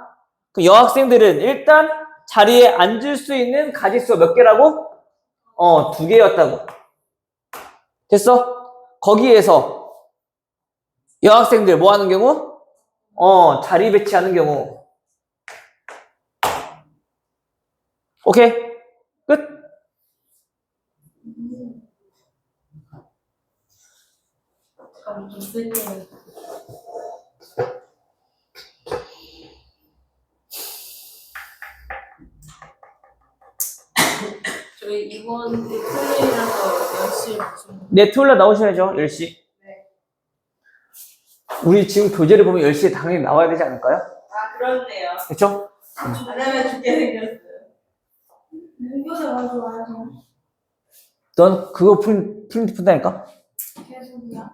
그 여학생들은 일단 자리에 앉을 수 있는 가지수가 몇 개라고? 2개였다고. 됐어? 거기에서 여학생들 뭐 하는 경우? 자리 배치하는 경우. 오케이? 끝? 잠깐 좀 쓸게요. 저희 이번 토요일이라서 10시에 무슨 네, 토요일날 나오셔야죠, 10시. 네. 우리 지금 교재를 보면 10시에 당연히 나와야 되지 않을까요? 아 그렇네요. 그쵸? 안 하면 죽게 생겼어요. 문교재 가지고 와야죠. 넌 그거 프린트 푼다니까? 계속이요.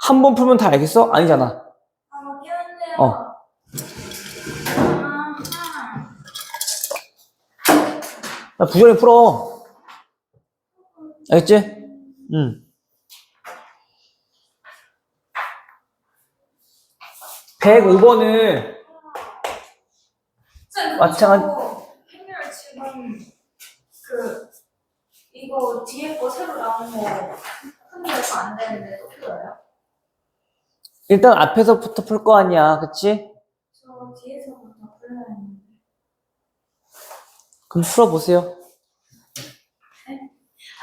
한 번 풀면 다 알겠어? 아니잖아. 아, 깨웠네요. 어. 나 부전히 풀어. 알겠지? 응. 105번은 마찬가지. 행렬 지금 이거 뒤에 거 새로 나온 거 흔들어서 안 되는데 또 풀어요? 일단 앞에서부터 풀 거 아니야. 그치? 저 뒤에서부터 풀어야 했는데. 그럼 풀어보세요.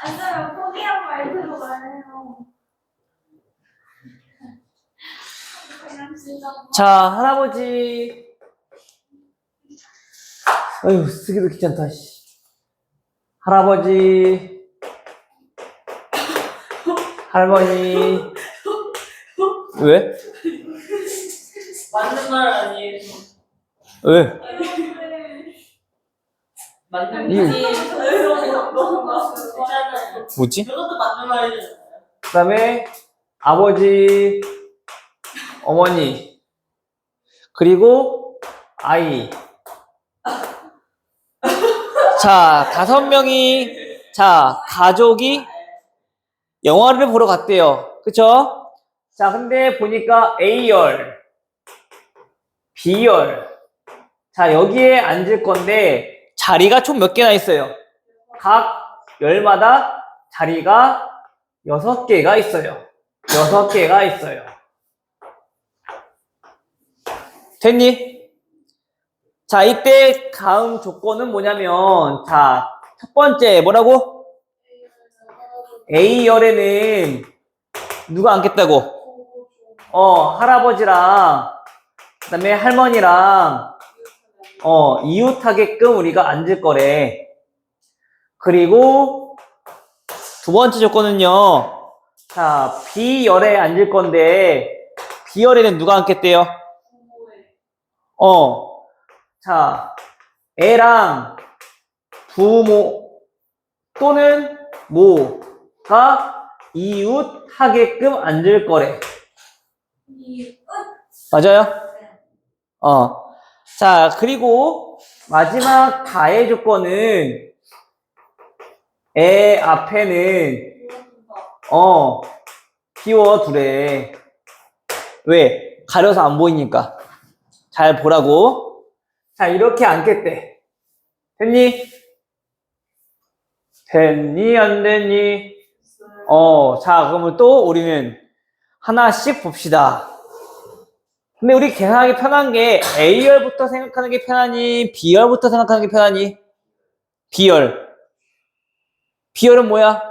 안 되면 포기한 말 들어가요. 그냥 진짜. 자, 할아버지. 아유, 쓰기도 귀찮다, 씨. 할아버지. 할머니. 왜? 맞는 말 아니에요. 왜? 맞는 이거- 말이에요. 너무 맞잖아요. 뭐지? 이것도 맞는 말이잖아요. 그 다음에 아버지, 어머니, 그리고 아이. 자, 5명이, 자, 가족이 영화를 보러 갔대요. 그쵸? 자, 근데 보니까 A열, B열. 자, 여기에 앉을 건데, 자리가 총 몇 개나 있어요? 각 열마다 자리가 6개가 있어요. 6개가 있어요. 됐니? 자, 이때 다음 조건은 뭐냐면, 자, 첫 번째, 뭐라고? A열에는 누가 앉겠다고? 할아버지랑, 그 다음에 할머니랑, 이웃하게끔 우리가 앉을 거래. 그리고 두 번째 조건은요, 자, B열에 앉을 건데, B열에는 누가 앉겠대요? 자, 애랑 부모 또는 모가 이웃 하게끔 앉을 거래. 맞아요? 자, 그리고 마지막 다의 조건은 애 앞에는 비워두래. 왜? 가려서 안 보이니까. 잘 보라고. 자, 이렇게 앉겠대. 됐니? 됐니? 안 됐니? 자, 그러면 또 우리는 하나씩 봅시다. 근데 우리 계산하기 편한 게 A열부터 생각하는 게 편하니? B열부터 생각하는 게 편하니? B열. B열은 뭐야?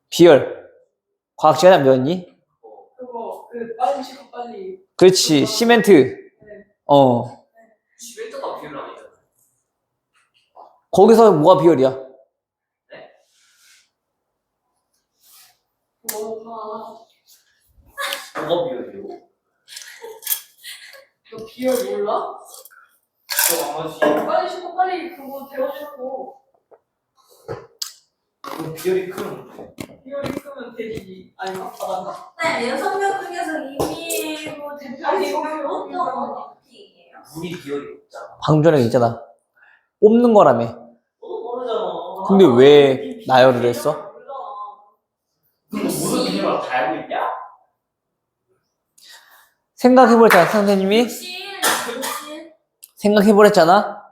B열. 과학 시간에 안 배웠니? 그거 빨리 씻고 빨리. 그렇지. 시멘트. 11도가 비율 아니잖아요. 거기서 뭐가 비열이야? 뭐가 비율이요? 너 비열 몰라? 저 아마지. 빨리 씻고 빨리 그거 데워주고. 그 비율이 크면 비열이 크면 되지. 아니면 바다가. 네, 6명 중에서 이미 뭐 대표님 어떤 어디예요? 물이 비율이 없잖아. 방금 전에 있잖아. 뽑는 거라며. 모르잖아. 근데 왜 나열을 했어? 근데 무슨 비율을 다 알고 있냐? 생각해보랬잖아, 선생님이. 실. 생각해보랬잖아.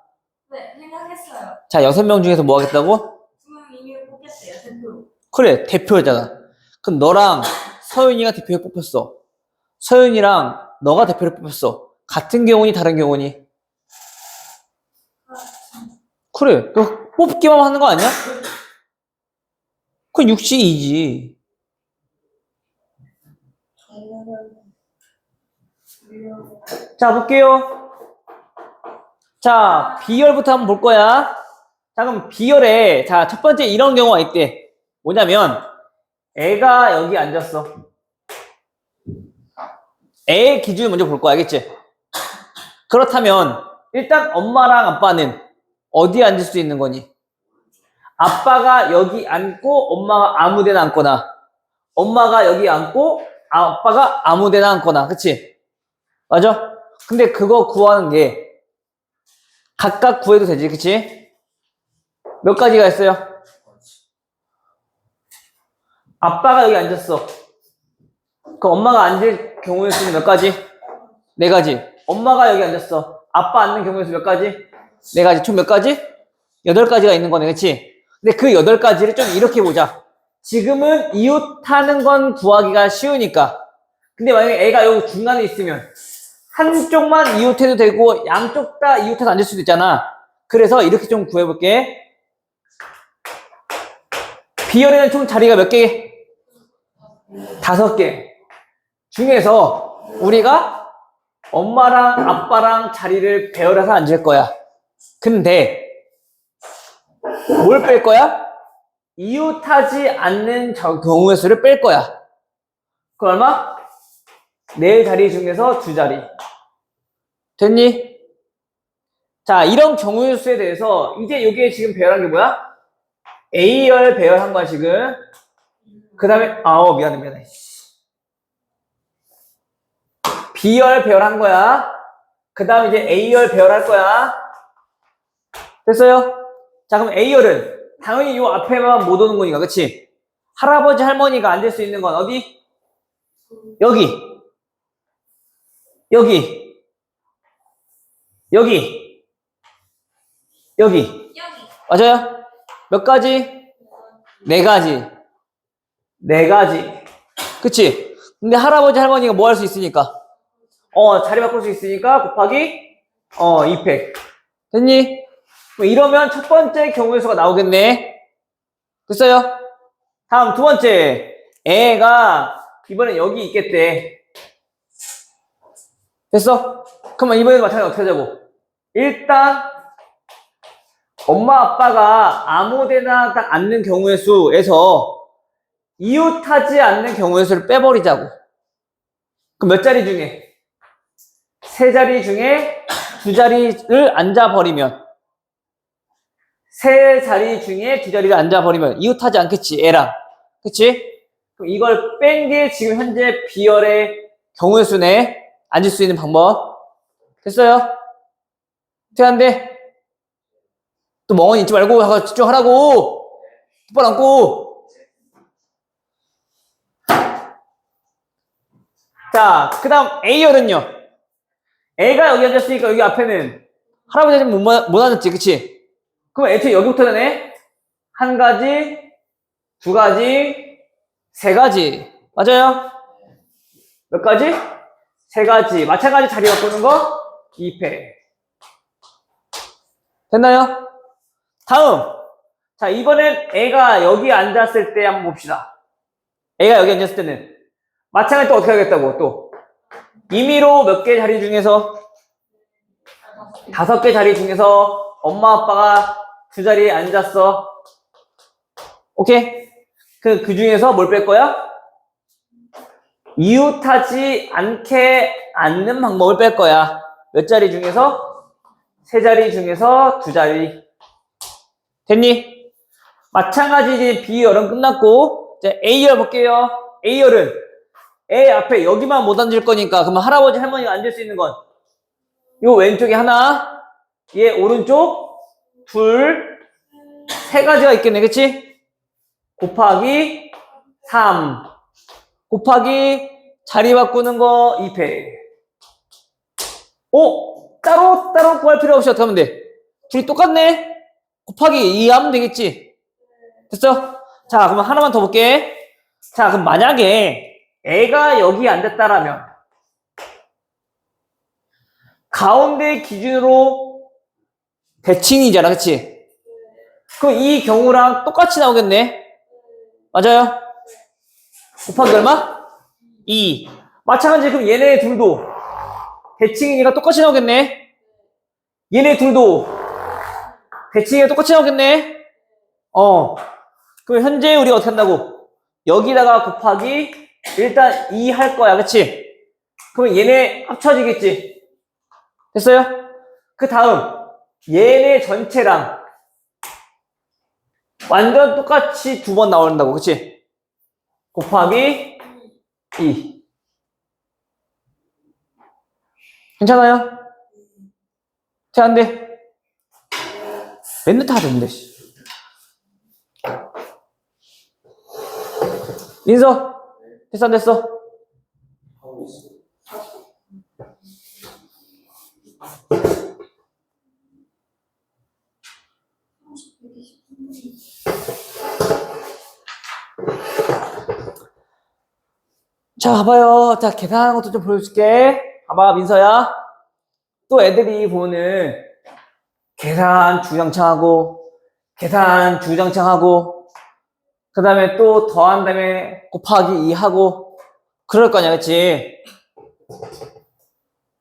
네, 생각했어요. 자, 6명 중에서 뭐 하겠다고? 2명 이미 뽑겠대요, 대표. 그래, 대표였잖아. 그럼 너랑 서윤이가 대표에 뽑혔어. 서윤이랑 너가 대표를 뽑혔어. 같은 경우니 다른 경우니? 그래, 그 뽑기만 하는 거 아니야? 그건 6시2지. 자, 볼게요. 자, B열부터 한번 볼 거야. 자, 그럼 B열에, 자, 첫 번째 이런 경우가 있대. 뭐냐면, 애가 여기 앉았어. 애의 기준을 먼저 볼 거야, 알겠지? 그렇다면, 일단 엄마랑 아빠는 어디에 앉을 수 있는 거니? 아빠가 여기 앉고, 엄마가 아무 데나 앉거나, 엄마가 여기 앉고, 아빠가 아무 데나 앉거나, 그치? 맞아? 근데 그거 구하는 게, 각각 구해도 되지, 그치? 몇 가지가 있어요? 아빠가 여기 앉았어. 그 엄마가 앉을 경우의 수는 몇 가지? 네 가지. 엄마가 여기 앉았어. 아빠 앉는 경우의 수 몇 가지? 네 가지. 총 몇 가지? 8가지가 있는 거네, 그치? 근데 그 8가지를 좀 이렇게 보자. 지금은 이웃하는 건 구하기가 쉬우니까. 근데 만약에 애가 여기 중간에 있으면 한쪽만 이웃해도 되고 양쪽 다 이웃해서 앉을 수도 있잖아. 그래서 이렇게 좀 구해볼게. B열에는 총 자리가 몇 개? 5개. 중에서 우리가 엄마랑 아빠랑 자리를 배열해서 앉을 거야. 근데 뭘 뺄 거야? 이웃하지 않는 경우의 수를 뺄 거야. 그 얼마? 4자리 중에서 2자리. 됐니? 자, 이런 경우의 수에 대해서 이제 이게 지금 배열한 게 뭐야? A열 배열한 거야, 지금. 그 다음에, 미안해. B열 배열한 거야. 그 다음에 이제 A열 배열할 거야. 됐어요? 자, 그럼 A열은 당연히 이 앞에만 못 오는 거니까, 그치? 할아버지, 할머니가 앉을 수 있는 건 어디? 여기. 여기. 여기. 여기. 맞아요? 몇 가지? 4가지. 4가지. 그치? 근데 할아버지, 할머니가 뭐 할 수 있으니까? 자리 바꿀 수 있으니까 곱하기 2팩. 됐니? 이러면 첫 번째 경우의 수가 나오겠네. 됐어요? 다음 두 번째. 애가 이번엔 여기 있겠대. 됐어? 그러면 이번에도 마찬가지로 어떻게 하자고? 일단 엄마 아빠가 아무데나 딱 앉는 경우의 수에서 이웃하지 않는 경우의 수를 빼버리자고. 그럼 몇 자리 중에? 3자리 중에 2자리를 앉아버리면 3자리 중에 2자리를 앉아버리면 이웃하지 않겠지, 애랑. 그치? 그럼 이걸 뺀 게 지금 현재 B열의 경우의 수네. 앉을 수 있는 방법. 됐어요? 어떻게 하는데? 또 멍하니 있지 말고 하고 집중하라고. 똑바로 앉고. 자, 그 다음 A열은요. 애가 여기 앉았으니까 여기 앞에는 할아버지 못 앉았지, 그치? 그럼 애초에 여기부터 되네? 1가지, 2가지, 3가지. 맞아요? 몇 가지? 3가지. 마찬가지 자리 바꾸는 거 2패. 됐나요? 다음. 자, 이번엔 애가 여기 앉았을 때 한번 봅시다. 애가 여기 앉았을 때는 마찬가지 또 어떻게 하겠다고, 또. 임의로 몇 개 자리 중에서 5개 자리 중에서 엄마 아빠가 2자리에 앉았어. 오케이? 그 중에서 뭘 뺄 거야? 이웃하지 않게 앉는 방법을 뺄 거야. 몇 자리 중에서? 3자리 중에서 2자리. 됐니? 마찬가지 이제 B열은 끝났고, 이제 A열 볼게요. A열은 애 앞에 여기만 못 앉을 거니까, 그러면 할아버지, 할머니가 앉을 수 있는 건 요 왼쪽에 하나, 얘 오른쪽, 2, 3가지가 있겠네, 그치? 곱하기 3. 곱하기 자리 바꾸는 거 2패. 따로 구할 필요 없이 어떻게 하면 돼? 둘이 똑같네? 곱하기 2 하면 되겠지? 됐어? 자, 그럼 하나만 더 볼게. 자, 그럼 만약에 애가 여기 앉았다라면 가운데 기준으로 대칭이잖아, 그치? 그럼 이 경우랑 똑같이 나오겠네? 맞아요? 곱하기 얼마? 2. 마찬가지 그럼 얘네 둘도 대칭이니까 똑같이 나오겠네? 얘네 둘도 대칭이 똑같이 나오겠네? 그럼 현재 우리가 어떻게 한다고? 여기다가 곱하기 일단 2 할 거야, 그치? 그러면 얘네 합쳐지겠지? 됐어요? 그 다음 얘네 전체랑 완전 똑같이 두 번 나온다고, 그치? 곱하기 2. 괜찮아요? 자, 안 돼. 맨날 다 됐는데, 씨. 인서, 됐어, 안 됐어? 자, 봐봐요. 자, 계산하는 것도 좀 보여줄게. 봐봐, 민서야. 또 애들이 보면은, 계산 주장창하고, 계산 주장창하고, 그 다음에 또 더한 다음에 곱하기 2 하고, 그럴 거냐, 그치?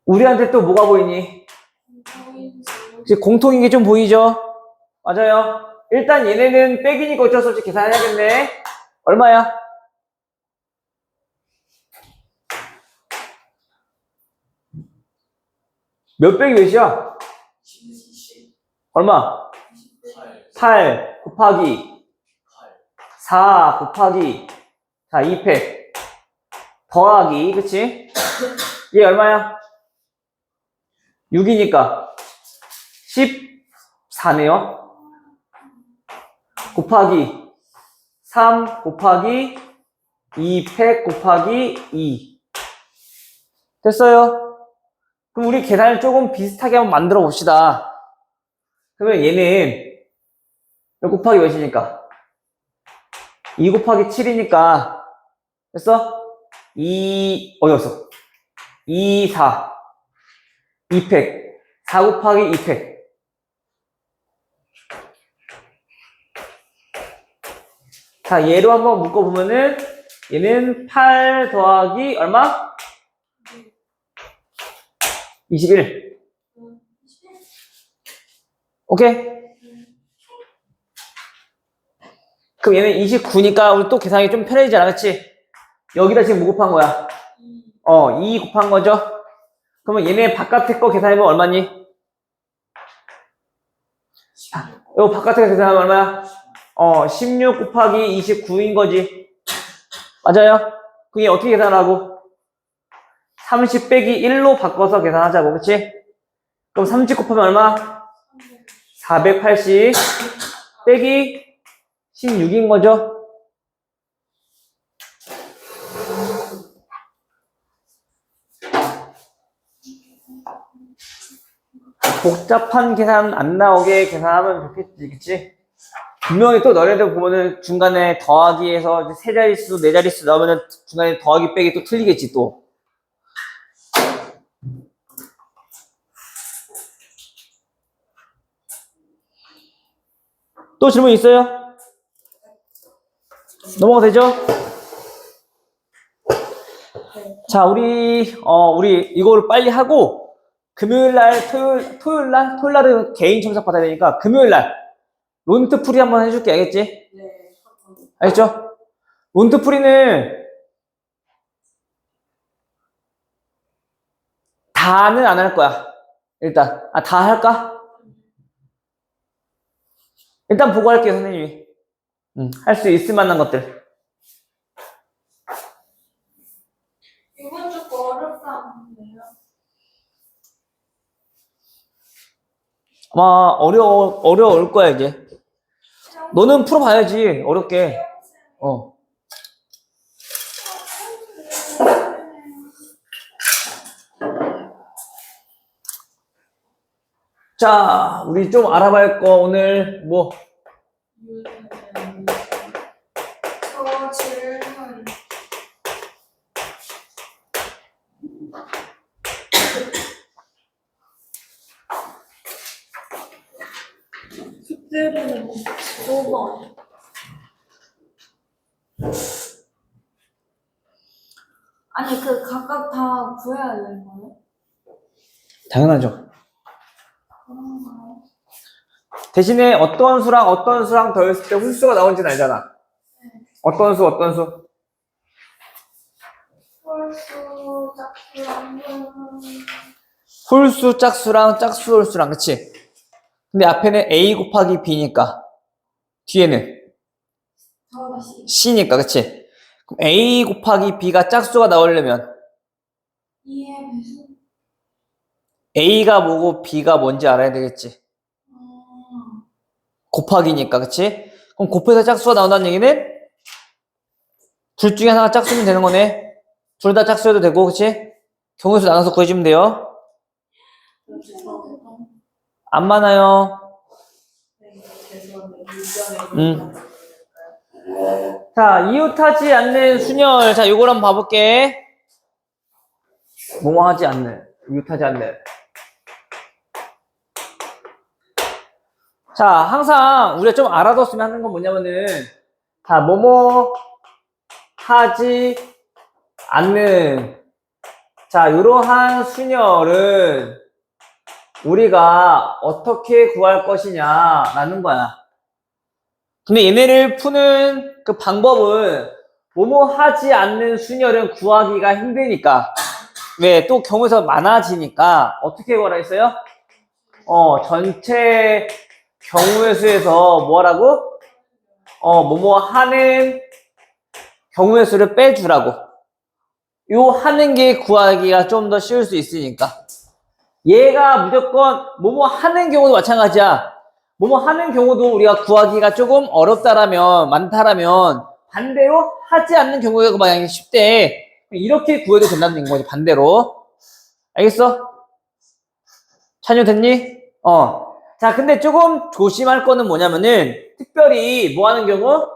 우리한테 또 뭐가 보이니? 지금 공통인 게 좀 보이죠? 맞아요. 일단 얘네는 빼기니까 어쩔 수 없이 계산해야겠네. 얼마야? 몇 빼기 몇이야? 얼마? 8 곱하기 4 곱하기 자 2팩 더하기 그치? 얘 얼마야? 6이니까 14네요. 곱하기 3 곱하기 2팩 곱하기 2 됐어요? 그럼 우리 계산을 조금 비슷하게 한번 만들어 봅시다. 그러면 얘는 몇 곱하기 몇이니까? 2 곱하기 7이니까 됐어? 2 어디 갔어? 2, 4 2팩 4 곱하기 2팩 자 얘로 한번 묶어보면은 얘는 8 더하기 얼마? 21 오케이? 그럼 얘는 29니까 우리 또 계산이 좀 편해지지 않아, 그치? 여기다 지금 뭐 곱한 거야? 2 곱한 거죠? 그러면 얘네 바깥에 거 계산해보면 얼마니? 이거 바깥에 거 계산하면 얼마야? 16 곱하기 29인 거지. 맞아요? 그게 어떻게 계산하고? 30 빼기 1로 바꿔서 계산하자고, 그치? 그럼 30 곱하면 얼마? 480 빼기 16인 거죠? 복잡한 계산 안 나오게 계산하면 좋겠지, 그치? 분명히 또 너네들 보면은 중간에 더하기에서 세 자릿수, 네 자릿수 나오면은 중간에 더하기 빼기 또 틀리겠지, 또. 또 질문 있어요? 넘어가도 되죠? 자, 우리 이거를 빨리 하고, 금요일날, 토요일날은 개인 첨삭 받아야 되니까, 금요일날, 론트 풀이 한번 해줄게, 알겠지? 네. 알겠죠? 론트 풀이는, 다는 안 할 거야. 일단. 다 할까? 일단 보고 할게요, 선생님이. 할 수 있을 만한 것들. 이건 조금 어렵다는데요. 아마 어려울 거야, 이제. 너는 풀어봐야지, 어렵게. 자, 우리 좀 알아봐야 할 거, 오늘, 뭐. 저 질문. 숙제는 5번. 아니 그 각각 다 구해야 되는 거예요? 당연하죠. 대신에 어떤 수랑 더했을 때 홀수가 나오는지는 알잖아. 어떤 수? 홀수, 짝수랑 홀수 짝수랑 짝수 홀수랑, 그치? 근데 앞에는 A 곱하기 B니까 뒤에는 저거 씨. C니까, 그치? 그럼 A 곱하기 B가 짝수가 나오려면 이해 배수. A가 뭐고 B가 뭔지 알아야 되겠지? 곱하기니까, 그치? 그럼 곱해서 짝수가 나온다는 얘기는 둘 중에 하나가 짝수면 되는 거네. 둘 다 짝수여도 되고, 그치? 경우수 나눠서 구해주면 돼요. 안 많아요. 자, 이웃하지 않는 순열. 자, 요걸 한번 봐볼게. 뭐뭐 하지 않는, 이웃하지 않는. 자, 항상 우리가 좀 알아뒀으면 하는 건 뭐냐면은, 자, 뭐뭐 하지 않는. 자, 이러한 순열은 우리가 어떻게 구할 것이냐라는 거야. 근데 얘네를 푸는 그 방법은 뭐뭐 하지 않는 순열은 구하기가 힘드니까. 왜? 또 경우에서 많아지니까 어떻게 구하라 했어요? 전체 경우의 수에서 뭐라고? 뭐뭐 하는 경우의 수를 빼주라고. 요 하는 게 구하기가 좀 더 쉬울 수 있으니까. 얘가 무조건 뭐뭐 하는 경우도 마찬가지야. 뭐뭐 하는 경우도 우리가 구하기가 조금 어렵다라면, 많다라면 반대로 하지 않는 경우가 만약에 쉽대. 이렇게 구해도 된다는 거지, 반대로. 알겠어? 찬유 됐니? 자, 근데 조금 조심할 거는 뭐냐면은 특별히 뭐 하는 경우?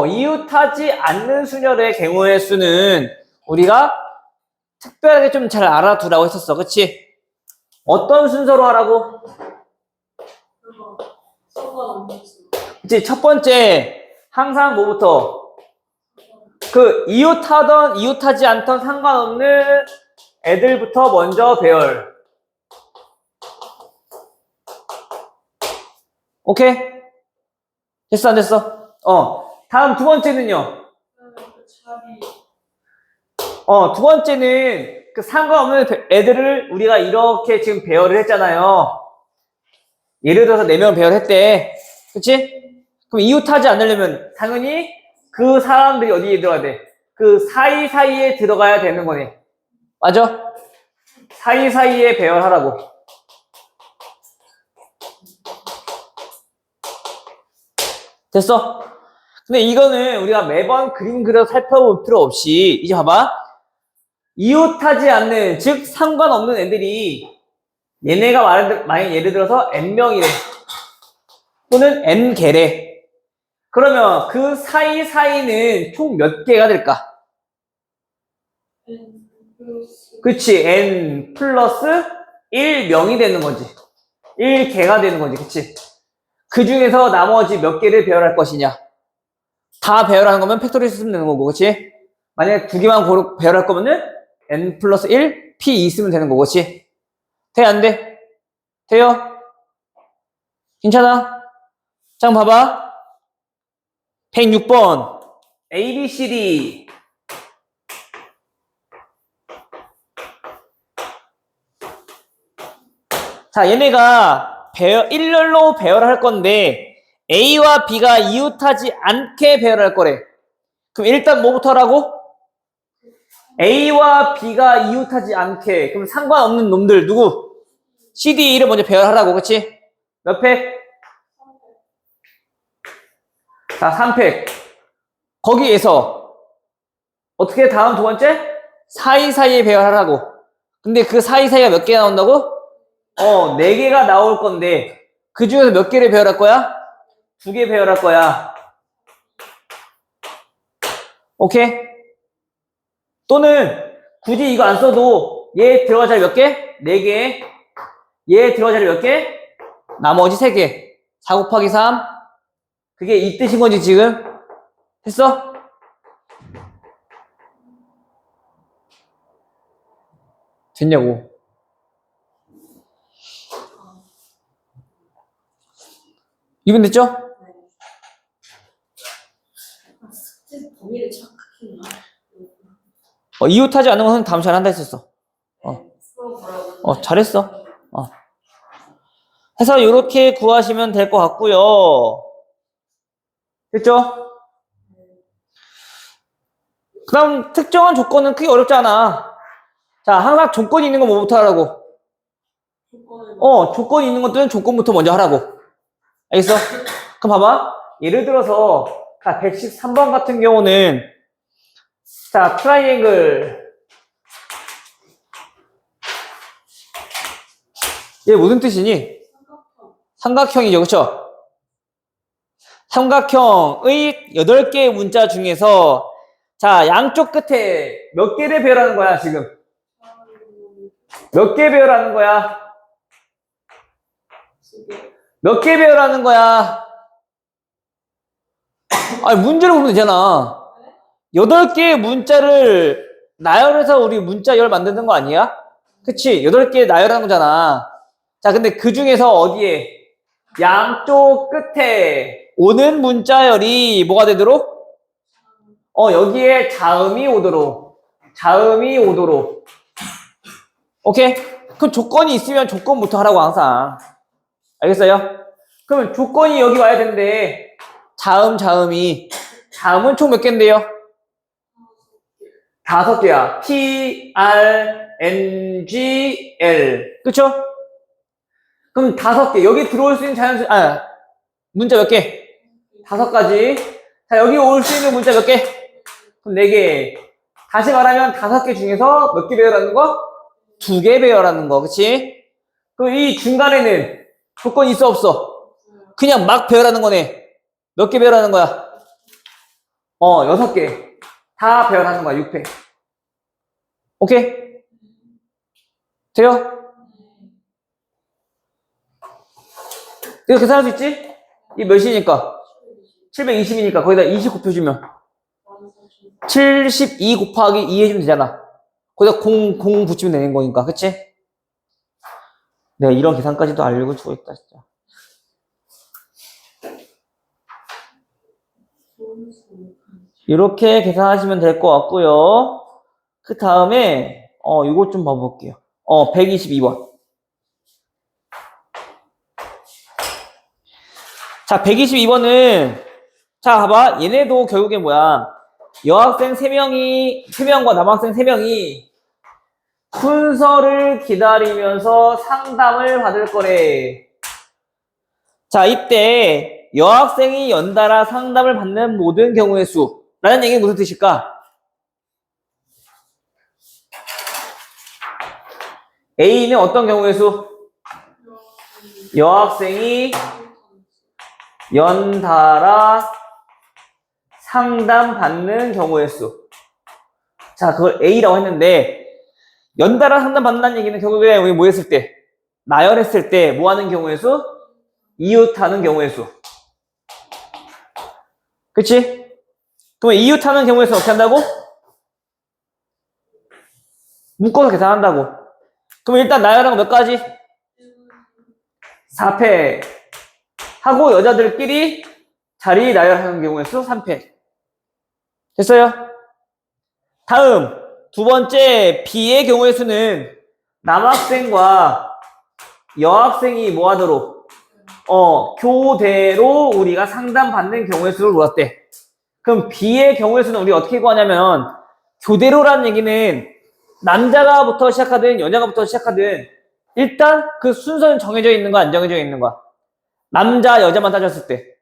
이웃하지 않는 순열의 경우의 수는 우리가 특별하게 좀 잘 알아두라고 했었어. 그치? 어떤 순서로 하라고? 그치? 첫 번째, 항상 뭐부터? 그 이웃하지 않던 상관없는 애들부터 먼저 배열. 오케이? 됐어, 안 됐어? 다음 두 번째는요? 두 번째는 그 상관없는 애들을 우리가 이렇게 지금 배열을 했잖아요. 예를 들어서 4명 배열했대. 그치? 그럼 이웃하지 않으려면 당연히 그 사람들이 어디에 들어가야 돼? 그 사이사이에 들어가야 되는 거네. 맞아? 사이사이에 배열하라고. 됐어? 근데 이거는 우리가 매번 그림 그려서 살펴볼 필요 없이 이제 봐봐. 이웃하지 않는, 즉 상관없는 애들이 얘네가 만약 예를 들어서 n명이래. 또는 n개래. 그러면 그 사이사이는 총 몇 개가 될까? 그치, n 플러스 1명이 되는 거지. 1개가 되는 거지, 그치? 그 중에서 나머지 몇 개를 배열할 것이냐? 다 배열하는 거면 팩토리수 쓰면 되는 거고, 그치? 만약에 2개만 배열할 거면은 n 플러스 1, p2 쓰면 되는 거고, 그치? 돼, 안 돼? 돼요? 괜찮아? 자, 봐봐. 106번. A, B, C, D. 자, 얘네가 일렬로 배열할 건데 A와 B가 이웃하지 않게 배열할 거래. 그럼 일단 뭐부터 하라고? A와 B가 이웃하지 않게. 그럼 상관없는 놈들 누구? C, D, E를 먼저 배열하라고. 그치? 몇 팩? 자, 3팩. 거기에서 어떻게 다음 두 번째? 사이사이에 배열하라고. 근데 그 사이사이가 몇 개가 나온다고? 4개가 나올 건데 그 중에서 몇 개를 배열할 거야? 2개 배열할 거야. 오케이? 또는 굳이 이거 안 써도 얘 들어갈 자리 몇 개? 4개. 얘 들어갈 자리 몇 개? 나머지 3개. 4 곱하기 3. 그게 이 뜻인 거지 지금? 됐어? 됐냐고. 유변됐죠? 숙제 범위를 착각했나? 이웃하지 않는 것은 다음 시간에 한다 했었어. 잘했어. 해서 이렇게 구하시면 될 것 같고요. 됐죠? 그 다음 특정한 조건은 크게 어렵지 않아. 자, 항상 조건이 있는 거 뭐부터 하라고? 조건이 있는 것들은 조건부터 먼저 하라고. 알겠어? 그럼 봐봐. 예를 들어서 113번 같은 경우는 자, 트라이앵글 얘 무슨 뜻이니? 삼각형이죠, 그쵸? 삼각형의 8개의 문자 중에서 자, 양쪽 끝에 몇 개를 배열하는 거야, 지금? 몇 개 배열하는 거야? 몇 개 배열하는 거야? 아니, 문제를 보면 되잖아. 8개의 문자를 나열해서 우리 문자열 만드는 거 아니야? 그치? 8개 나열하는 거잖아. 자, 근데 그 중에서 어디에? 양쪽 끝에 오는 문자열이 뭐가 되도록? 여기에 자음이 오도록. 자음이 오도록. 오케이? 그럼 조건이 있으면 조건부터 하라고 항상. 알겠어요? 그러면 조건이 여기 와야 되는데 자음이 자음은 총 몇 개인데요? 5개야. T, R, N, G, L. 그쵸? 그럼 5개. 여기 들어올 수 있는 문자 몇 개? 5가지. 자, 여기 올 수 있는 문자 몇 개? 그럼 4개. 다시 말하면 5개 중에서 몇 개 배열하는 거? 2개 배열하는 거. 그치? 그럼 이 중간에는 조건이 있어, 없어? 그냥 막 배열하는 거네. 몇 개 배열하는 거야? 6개. 다 배열하는 거야, 6회. 오케이? 돼요? 이거 계산할 수 있지? 이 몇이니까? 720이니까 거기다 20 곱해주면 72 곱하기 2 해주면 되잖아. 거기다 0 붙이면 되는 거니까. 그치? 내가 이런 계산까지도 알고 주고 있다 진짜. 이렇게 계산하시면 될 것 같고요. 그 다음에 이거 좀 봐볼게요. 122번. 자, 122번은 자, 봐봐. 얘네도 결국에 뭐야? 여학생 3명과 남학생 3명이 순서를 기다리면서 상담을 받을 거래. 자, 이때 여학생이 연달아 상담을 받는 모든 경우의 수. 라는 얘기는 무슨 뜻일까? A는 어떤 경우의 수? 여학생이 연달아 상담받는 경우의 수. 자, 그걸 A라고 했는데 연달아 상담받는다는 얘기는 결국에 우리 뭐 했을 때? 나열했을 때 뭐 하는 경우의 수? 이웃하는 경우의 수. 그치? 그럼 이웃하는 경우의 수는 어떻게 한다고? 묶어서 계산한다고. 그럼 일단 나열한 거 몇 가지? 4패 하고 여자들끼리 자리 나열하는 경우의 수 3패. 됐어요? 다음 두 번째 B의 경우의 수는 남학생과 여학생이 뭐 하도록? 교대로 우리가 상담받는 경우의 수를 물었대. 그럼 B의 경우의 수는 우리 어떻게 구하냐면 교대로라는 얘기는 남자가부터 시작하든 여자가부터 시작하든 일단 그 순서는 정해져 있는 거야, 안 정해져 있는 거야? 남자, 여자만 따졌을 때.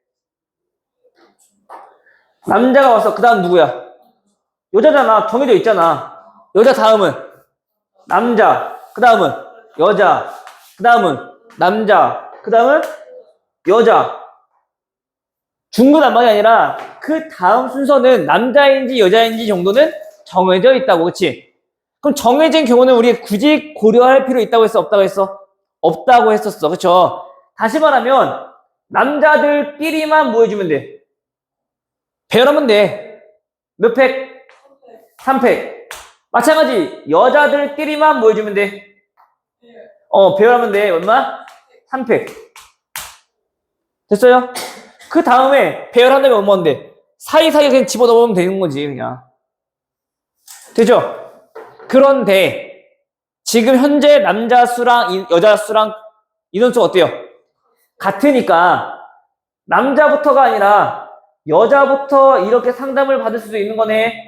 남자가 왔어. 그 다음 누구야? 여자잖아. 정해져 있잖아. 여자 다음은 남자. 그 다음은 여자. 그 다음은 남자. 그 다음은 여자. 중구난방이 아니라 그 다음 순서는 남자인지 여자인지 정도는 정해져 있다고. 그치? 그럼 정해진 경우는 우리 굳이 고려할 필요 있다고 했어? 없다고 했어? 없다고 했었어. 그쵸? 다시 말하면 남자들끼리만 뭐 해주면 돼? 배열하면 돼. 몇 팩? 3팩. 마찬가지 여자들끼리만 뭐 해주면 돼? 배열하면 돼. 얼마? 3팩. 됐어요? 그 다음에 배열한다면 뭔데? 사이사이에 그냥 집어넣으면 되는 거지, 그냥. 되죠? 그런데 지금 현재 남자 수랑 여자 수랑 인원수가 어때요? 같으니까 남자부터가 아니라 여자부터 이렇게 상담을 받을 수도 있는 거네.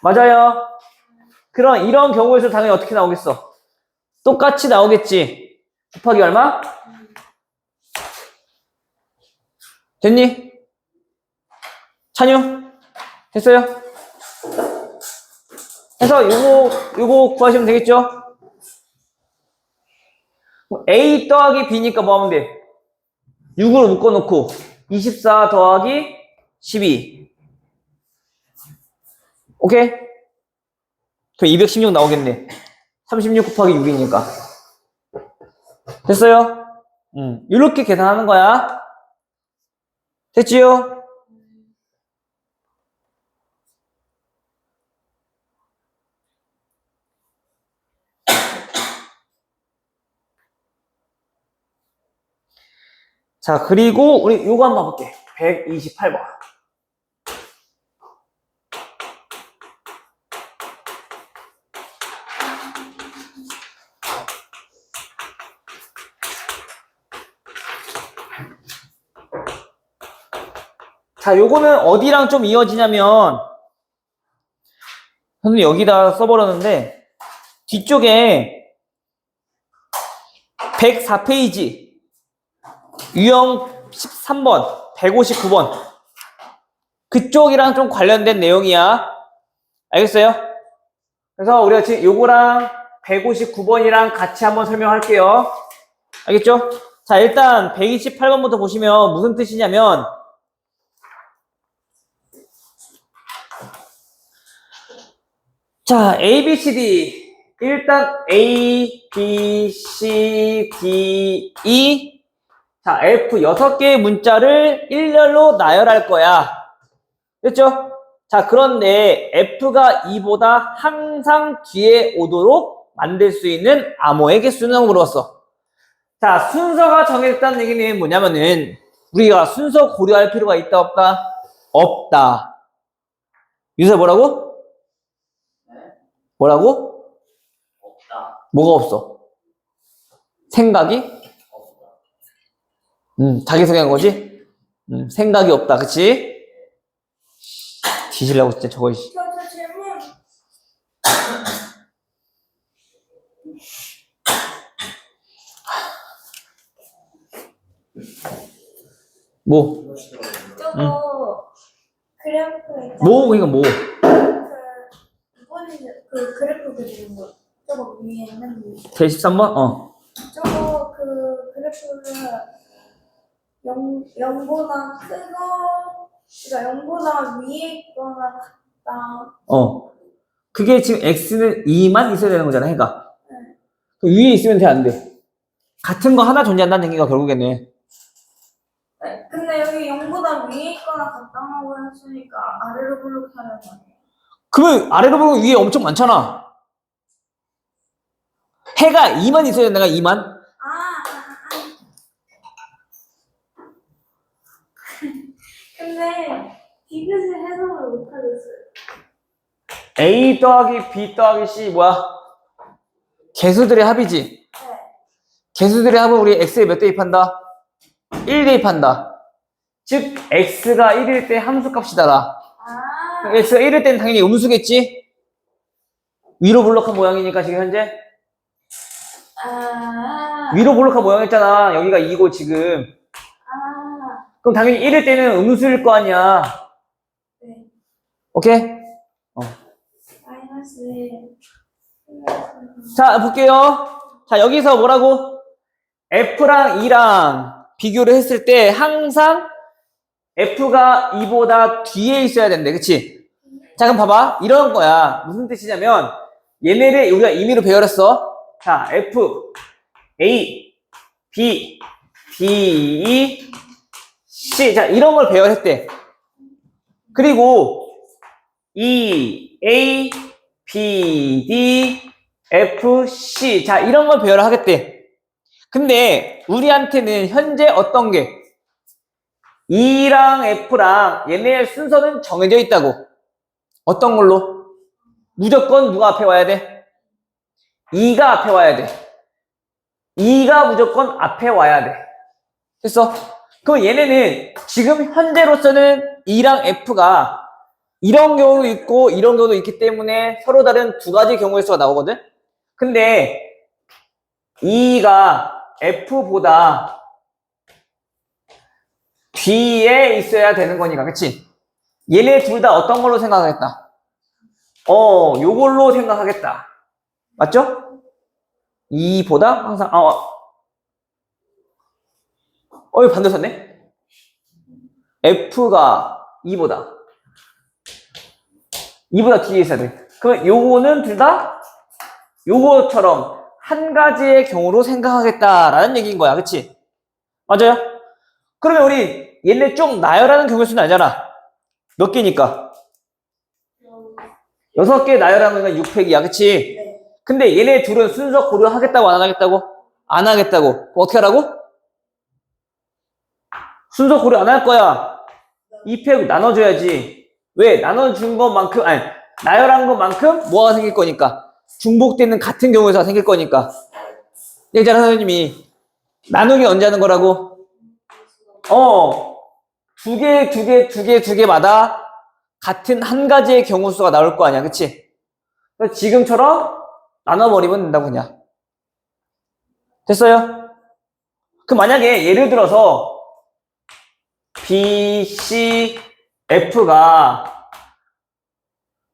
맞아요. 그럼 이런 경우에서 당연히 어떻게 나오겠어? 똑같이 나오겠지. 곱하기 얼마? 됐니? 찬유? 됐어요? 해서 요거 구하시면 되겠죠? A 더하기 B니까 뭐 하면 돼? 6으로 묶어놓고 24 더하기 12. 오케이? 그럼 216 나오겠네. 36 곱하기 6이니까. 됐어요? 이렇게 계산하는 거야. 됐지요? 자, 그리고 우리 요거 한번 봐볼게. 128번. 자, 요거는 어디랑 좀 이어지냐면, 선생님 여기다 써버렸는데, 뒤쪽에 104페이지, 유형 13번, 159번. 그쪽이랑 좀 관련된 내용이야. 알겠어요? 그래서 우리가 지금 요거랑 159번이랑 같이 한번 설명할게요. 알겠죠? 자, 일단 128번부터 보시면 무슨 뜻이냐면, 자, A, B, C, D. 일단 A, B, C, D, E. 자, F 6개의 문자를 일렬로 나열할 거야. 됐죠? 자, 그런데 F가 2보다 항상 뒤에 오도록 만들 수 있는 암호의 개수는 물었어. 자, 순서가 정해졌다는 얘기는 뭐냐면은 우리가 순서 고려할 필요가 있다 없다? 없다. 유서 뭐라고? 뭐라고? 없다. 뭐가 없어? 생각이? 자기소개한 거지? 생각이 없다. 그치? 뒤질라고 진짜 저거. 저 질문. 뭐? 저거 그래프 있잖아. 뭐? 그러니까 뭐? 이번에 그 그래프 그리는 거. 저거 위에 있는 거. 제 13번? 저거 그 그래프를 0보다 크거, 그러니까 0보다 위에 있거나 같다. 그게 지금 X는 2만 있어야 되는 거잖아, 해가. 네. 그 위에 있으면 돼, 안 돼? 같은 거 하나 존재한다는 얘기가 결국에는. 네, 근데 여기 0보다 위에 있거나 같다고 했으니까 아래로 블록하는 거 아니에요? 그러면 아래로 보면 위에 엄청 많잖아. 해가 2만 있어야 된다가 2만? 근데 디귿을 해석을 못하겠어요. A 더하기 B 더하기 C 뭐야? 개수들의 합이지? 네. 개수들의 합은 우리 X에 몇 대입한다? 1 대입한다. 즉 X가 1일 때 함수값이다라. X가 1일 때는 당연히 음수겠지? 위로 블록한 모양이니까 지금 현재 위로 블록한 모양이었잖아. 여기가 2고 지금. 그럼 당연히 1일 때는 음수일 거 아니야. 네. 오케이? 마이너스. 자, 볼게요. 자, 여기서 뭐라고? F랑 E랑 비교를 했을 때 항상 F가 2보다 뒤에 있어야 된대. 그치? 자, 그럼 봐봐. 이런 거야. 무슨 뜻이냐면 얘네를 우리가 임의로 배열했어. 자, F, A, B, D, E, C. 자, 이런 걸 배열했대. 그리고 E, A, B, D, F, C. 자, 이런 걸 배열을 하겠대. 근데 우리한테는 현재 어떤 게? E랑 F랑 얘네의 순서는 정해져 있다고. 어떤 걸로? 무조건 누가 앞에 와야 돼? E가 앞에 와야 돼. E가 무조건 앞에 와야 돼. 됐어? 그럼 얘네는 지금 현재로서는 E랑 F가 이런 경우도 있고 이런 경우도 있기 때문에 서로 다른 두 가지 경우의 수가 나오거든? 근데 E가 F보다 뒤에 있어야 되는 거니까, 그치? 얘네 둘 다 어떤 걸로 생각하겠다? 요걸로 생각하겠다. 맞죠? E보다 항상, 이거 반대 썼네? F가 E보다 뒤에 있어야 돼. 그러면 요거는 둘 다 요거처럼 한 가지의 경우로 생각하겠다라는 얘기인 거야. 그치? 맞아요? 그러면 우리 얘네 쭉 나열하는 경우의 수는 알잖아. 몇 개니까? 6개 나열하는 건 6팩이야. 그치? 네. 근데 얘네 둘은 순서 고려하겠다고 안 하겠다고? 안 하겠다고. 그럼 어떻게 하라고? 순서 고려 안 할 거야. 2팩 나눠줘야지. 왜? 나눠준 것만큼, 아니, 나열한 것만큼 뭐가 생길 거니까. 중복되는 같은 경우에서 생길 거니까. 예전에 선생님이 나누기 언제 하는 거라고? 두 개마다 같은 한 가지의 경우 수가 나올 거 아니야. 그치? 그래서 지금처럼 나눠버리면 된다고 그냥. 됐어요? 그럼 만약에 예를 들어서 B, C, F가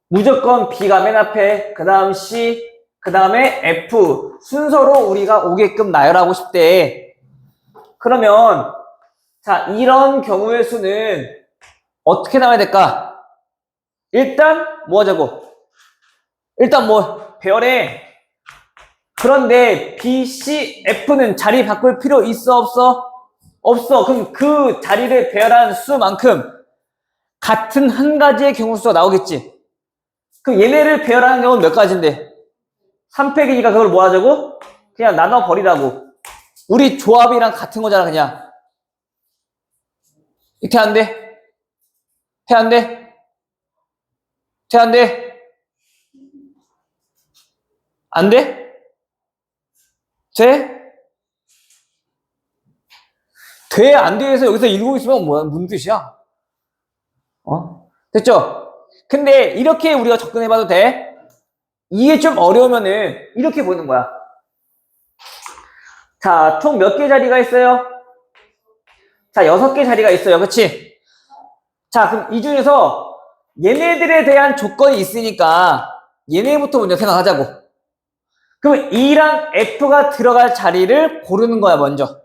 무조건 B가 맨 앞에, 그 다음 C, 그 다음에 F 순서로 우리가 오게끔 나열하고 싶대. 그러면 자, 이런 경우의 수는 어떻게 나와야 될까? 일단 뭐 하자고? 일단 뭐 배열해. 그런데 B, C, F는 자리 바꿀 필요 있어 없어? 없어. 그럼 그 자리를 배열한 수만큼 같은 한 가지의 경우 수가 나오겠지. 그럼 얘네를 배열하는 경우는 몇 가지인데? 3팩이니까 그걸 뭐 하자고? 그냥 나눠버리라고. 우리 조합이랑 같은 거잖아, 그냥. 이렇게 안 돼? 해 안 돼? 돼 안 돼? 안 돼? 돼? 돼, 안 돼에서 여기서 읽고 있으면 뭐야? 무슨 뜻이야? 됐죠? 근데 이렇게 우리가 접근해봐도 돼? 이게 좀 어려우면은 이렇게 보는 거야. 자, 총 몇 개 자리가 있어요? 자, 6개 자리가 있어요. 그치? 자, 그럼 이 중에서 얘네들에 대한 조건이 있으니까 얘네부터 먼저 생각하자고. 그럼 E랑 F가 들어갈 자리를 고르는 거야, 먼저.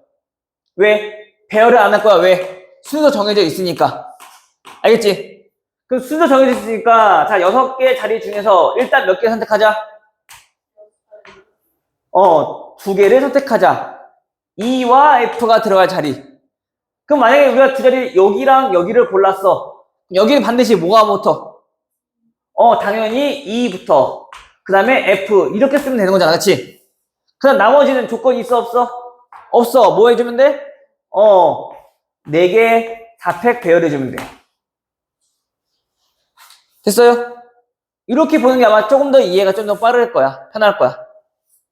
왜? 배열을 안 할 거야. 왜? 순서 정해져 있으니까. 알겠지? 그럼 순서 정해져 있으니까 자, 6개 자리 중에서 일단 몇 개 선택하자? 2개를 선택하자. E와 F가 들어갈 자리. 그럼 만약에 우리가 두 자리 여기랑 여기를 골랐어. 여기는 반드시 뭐가 붙어? 당연히 E부터. 그 다음에 F. 이렇게 쓰면 되는 거잖아. 그치? 그 다음 나머지는 조건이 있어 없어? 없어. 뭐 해주면 돼? 4개 4팩 배열해주면 돼. 됐어요? 이렇게 보는 게 아마 조금 더 이해가 좀 더 빠를 거야. 편할 거야.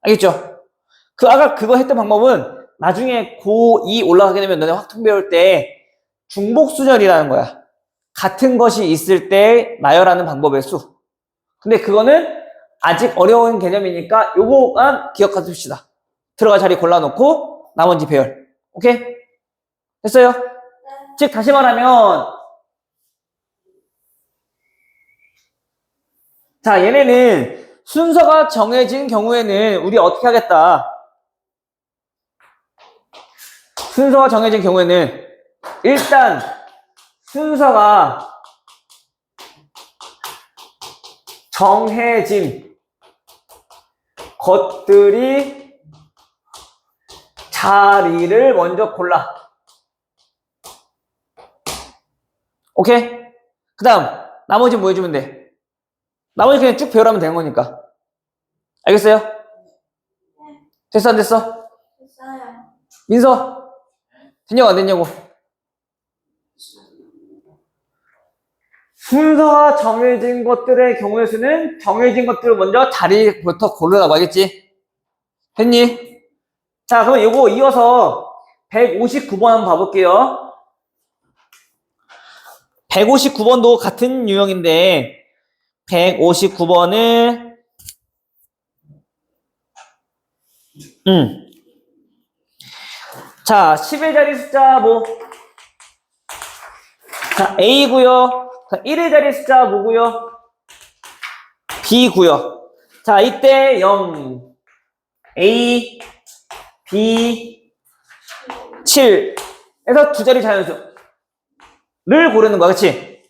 알겠죠? 아까 그거 했던 방법은 나중에 고2 올라가게 되면 너네 확통 배울 때 중복수열이라는 거야. 같은 것이 있을 때 나열하는 방법의 수. 근데 그거는 아직 어려운 개념이니까 요거만 기억해 둡시다. 들어갈 자리 골라놓고 나머지 배열. 오케이? 됐어요? 즉 다시 말하면 자, 얘네는 순서가 정해진 경우에는 우리 어떻게 하겠다? 순서가 정해진 경우에는 일단 순서가 정해진 것들이 자리를 먼저 골라. 오케이? 그 다음 나머지 뭐 해주면 돼? 나머지 그냥 쭉 배열하면 되는 거니까. 알겠어요? 됐어 안 됐어? 됐어요. 민서 됐냐고 안 됐냐고? 순서가 정해진 것들의 경우의 수는 정해진 것들을 먼저 자리부터 고르라고 하겠지? 됐니? 자, 그럼 이거 이어서 159번 한번 봐볼게요. 159번도 같은 유형인데 159번은 자, 10의 자리 숫자 뭐 자, A고요. 1의 자리 숫자 뭐고요? B고요. 자, 이때 0, A, B, 7에서 두 자리 자연수를 고르는 거야, 그치?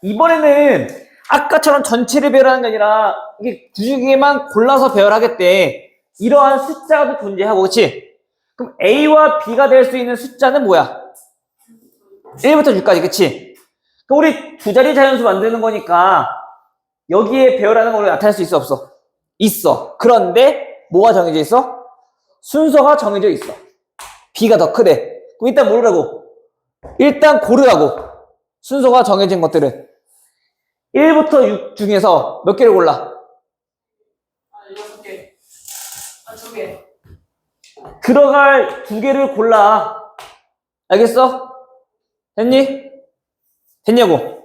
이번에는 아까처럼 전체를 배열하는 게 아니라 이게 두 개만 골라서 배열하겠대. 이러한 숫자도 존재하고, 그치? 그럼 A와 B가 될 수 있는 숫자는 뭐야? 1부터 6까지, 그치? 그럼 우리 두 자리 자연수 만드는 거니까 여기에 배열하는 걸 나타낼 수 있어, 없어? 있어. 그런데 뭐가 정해져 있어? 순서가 정해져 있어. B가 더 크대. 그럼 일단 뭐라고? 일단 고르라고. 순서가 정해진 것들은 1부터 6 중에서 몇 개를 골라? 6개. 2개. 들어갈 두 개를 골라. 알겠어? 됐니? 됐냐고?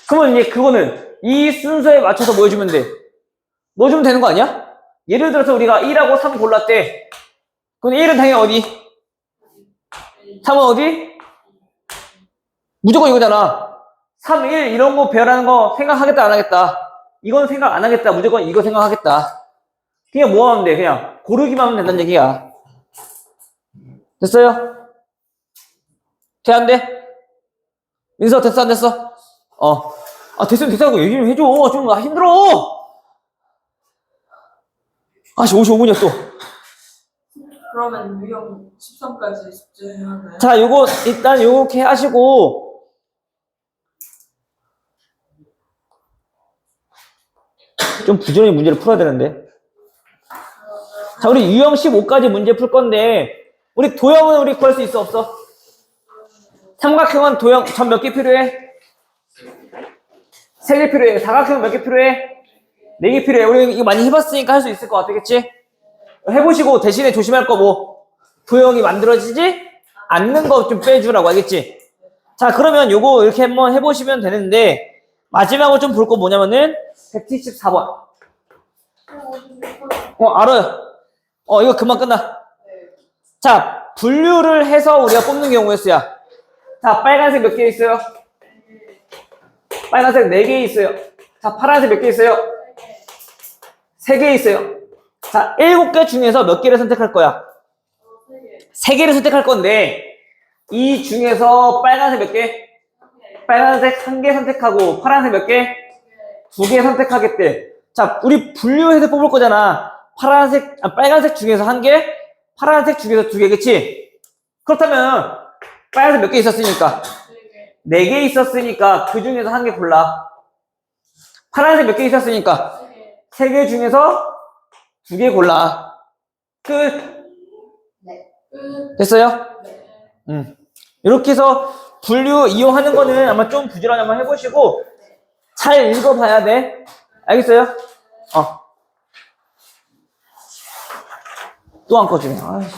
그러면 이제 그거는 이 순서에 맞춰서 뭐 해주면 돼? 넣어주면 되는 거 아니야? 예를 들어서 우리가 1하고 3 골랐대. 그럼 1은 당연히 어디? 3은 어디? 무조건 이거잖아. 3, 1 이런 거 배열하는 거 생각하겠다 안 하겠다? 이건 생각 안 하겠다. 무조건 이거 생각하겠다. 그냥 뭐 하면 돼? 그냥 고르기만 하면 된다는 얘기야. 됐어요? 돼, 안 돼? 민서 됐어, 안 됐어? 됐으면 됐다고 얘기 좀 해줘. 좀 힘들어. 55분이야 또. 그러면 유형 13까지 숙제해야 하나요? 자, 요거 일단 요렇게 하시고 좀 부지런히 문제를 풀어야 되는데. 자, 우리 유형 15까지 문제 풀 건데 우리 도형은 우리 구할 수 있어, 없어? 삼각형은 도형 전 몇 개 필요해? 3개 필요해. 사각형은 몇 개 필요해? 4개 필요해. 우리 이거 많이 해봤으니까 할 수 있을 것 같아, 그치? 해보시고 대신에 조심할 거 뭐? 도형이 만들어지지 않는 거 좀 빼주라고, 알겠지? 자, 그러면 요거 이렇게 한번 해보시면 되는데 마지막으로 좀 볼 거 뭐냐면은 174번. 알아요. 이거 금방 끝나. 자, 분류를 해서 우리가 뽑는 경우의 수야. 자, 빨간색 몇 개 있어요? 빨간색 4개 있어요. 자, 파란색 몇 개 있어요? 3개 있어요. 자, 7개 중에서 몇 개를 선택할 거야? 3개를 선택할 건데 이 중에서 빨간색 몇 개? 빨간색 1개 선택하고 파란색 몇 개? 2개 선택하겠대. 자, 우리 분류해서 뽑을 거잖아. 빨간색 중에서 1개, 파란색 중에서 2개, 그치? 그렇다면 빨간색 몇 개 있었으니까? 4개 있었으니까 그 중에서 1개 골라. 파란색 몇 개 있었으니까? 3개 중에서 2개 골라. 끝. 됐어요? 이렇게 해서 분류 이용하는 거는 아마 좀 부지런히 한번 해보시고 잘 읽어봐야 돼. 알겠어요? 또 안 꺼지네. 아이씨.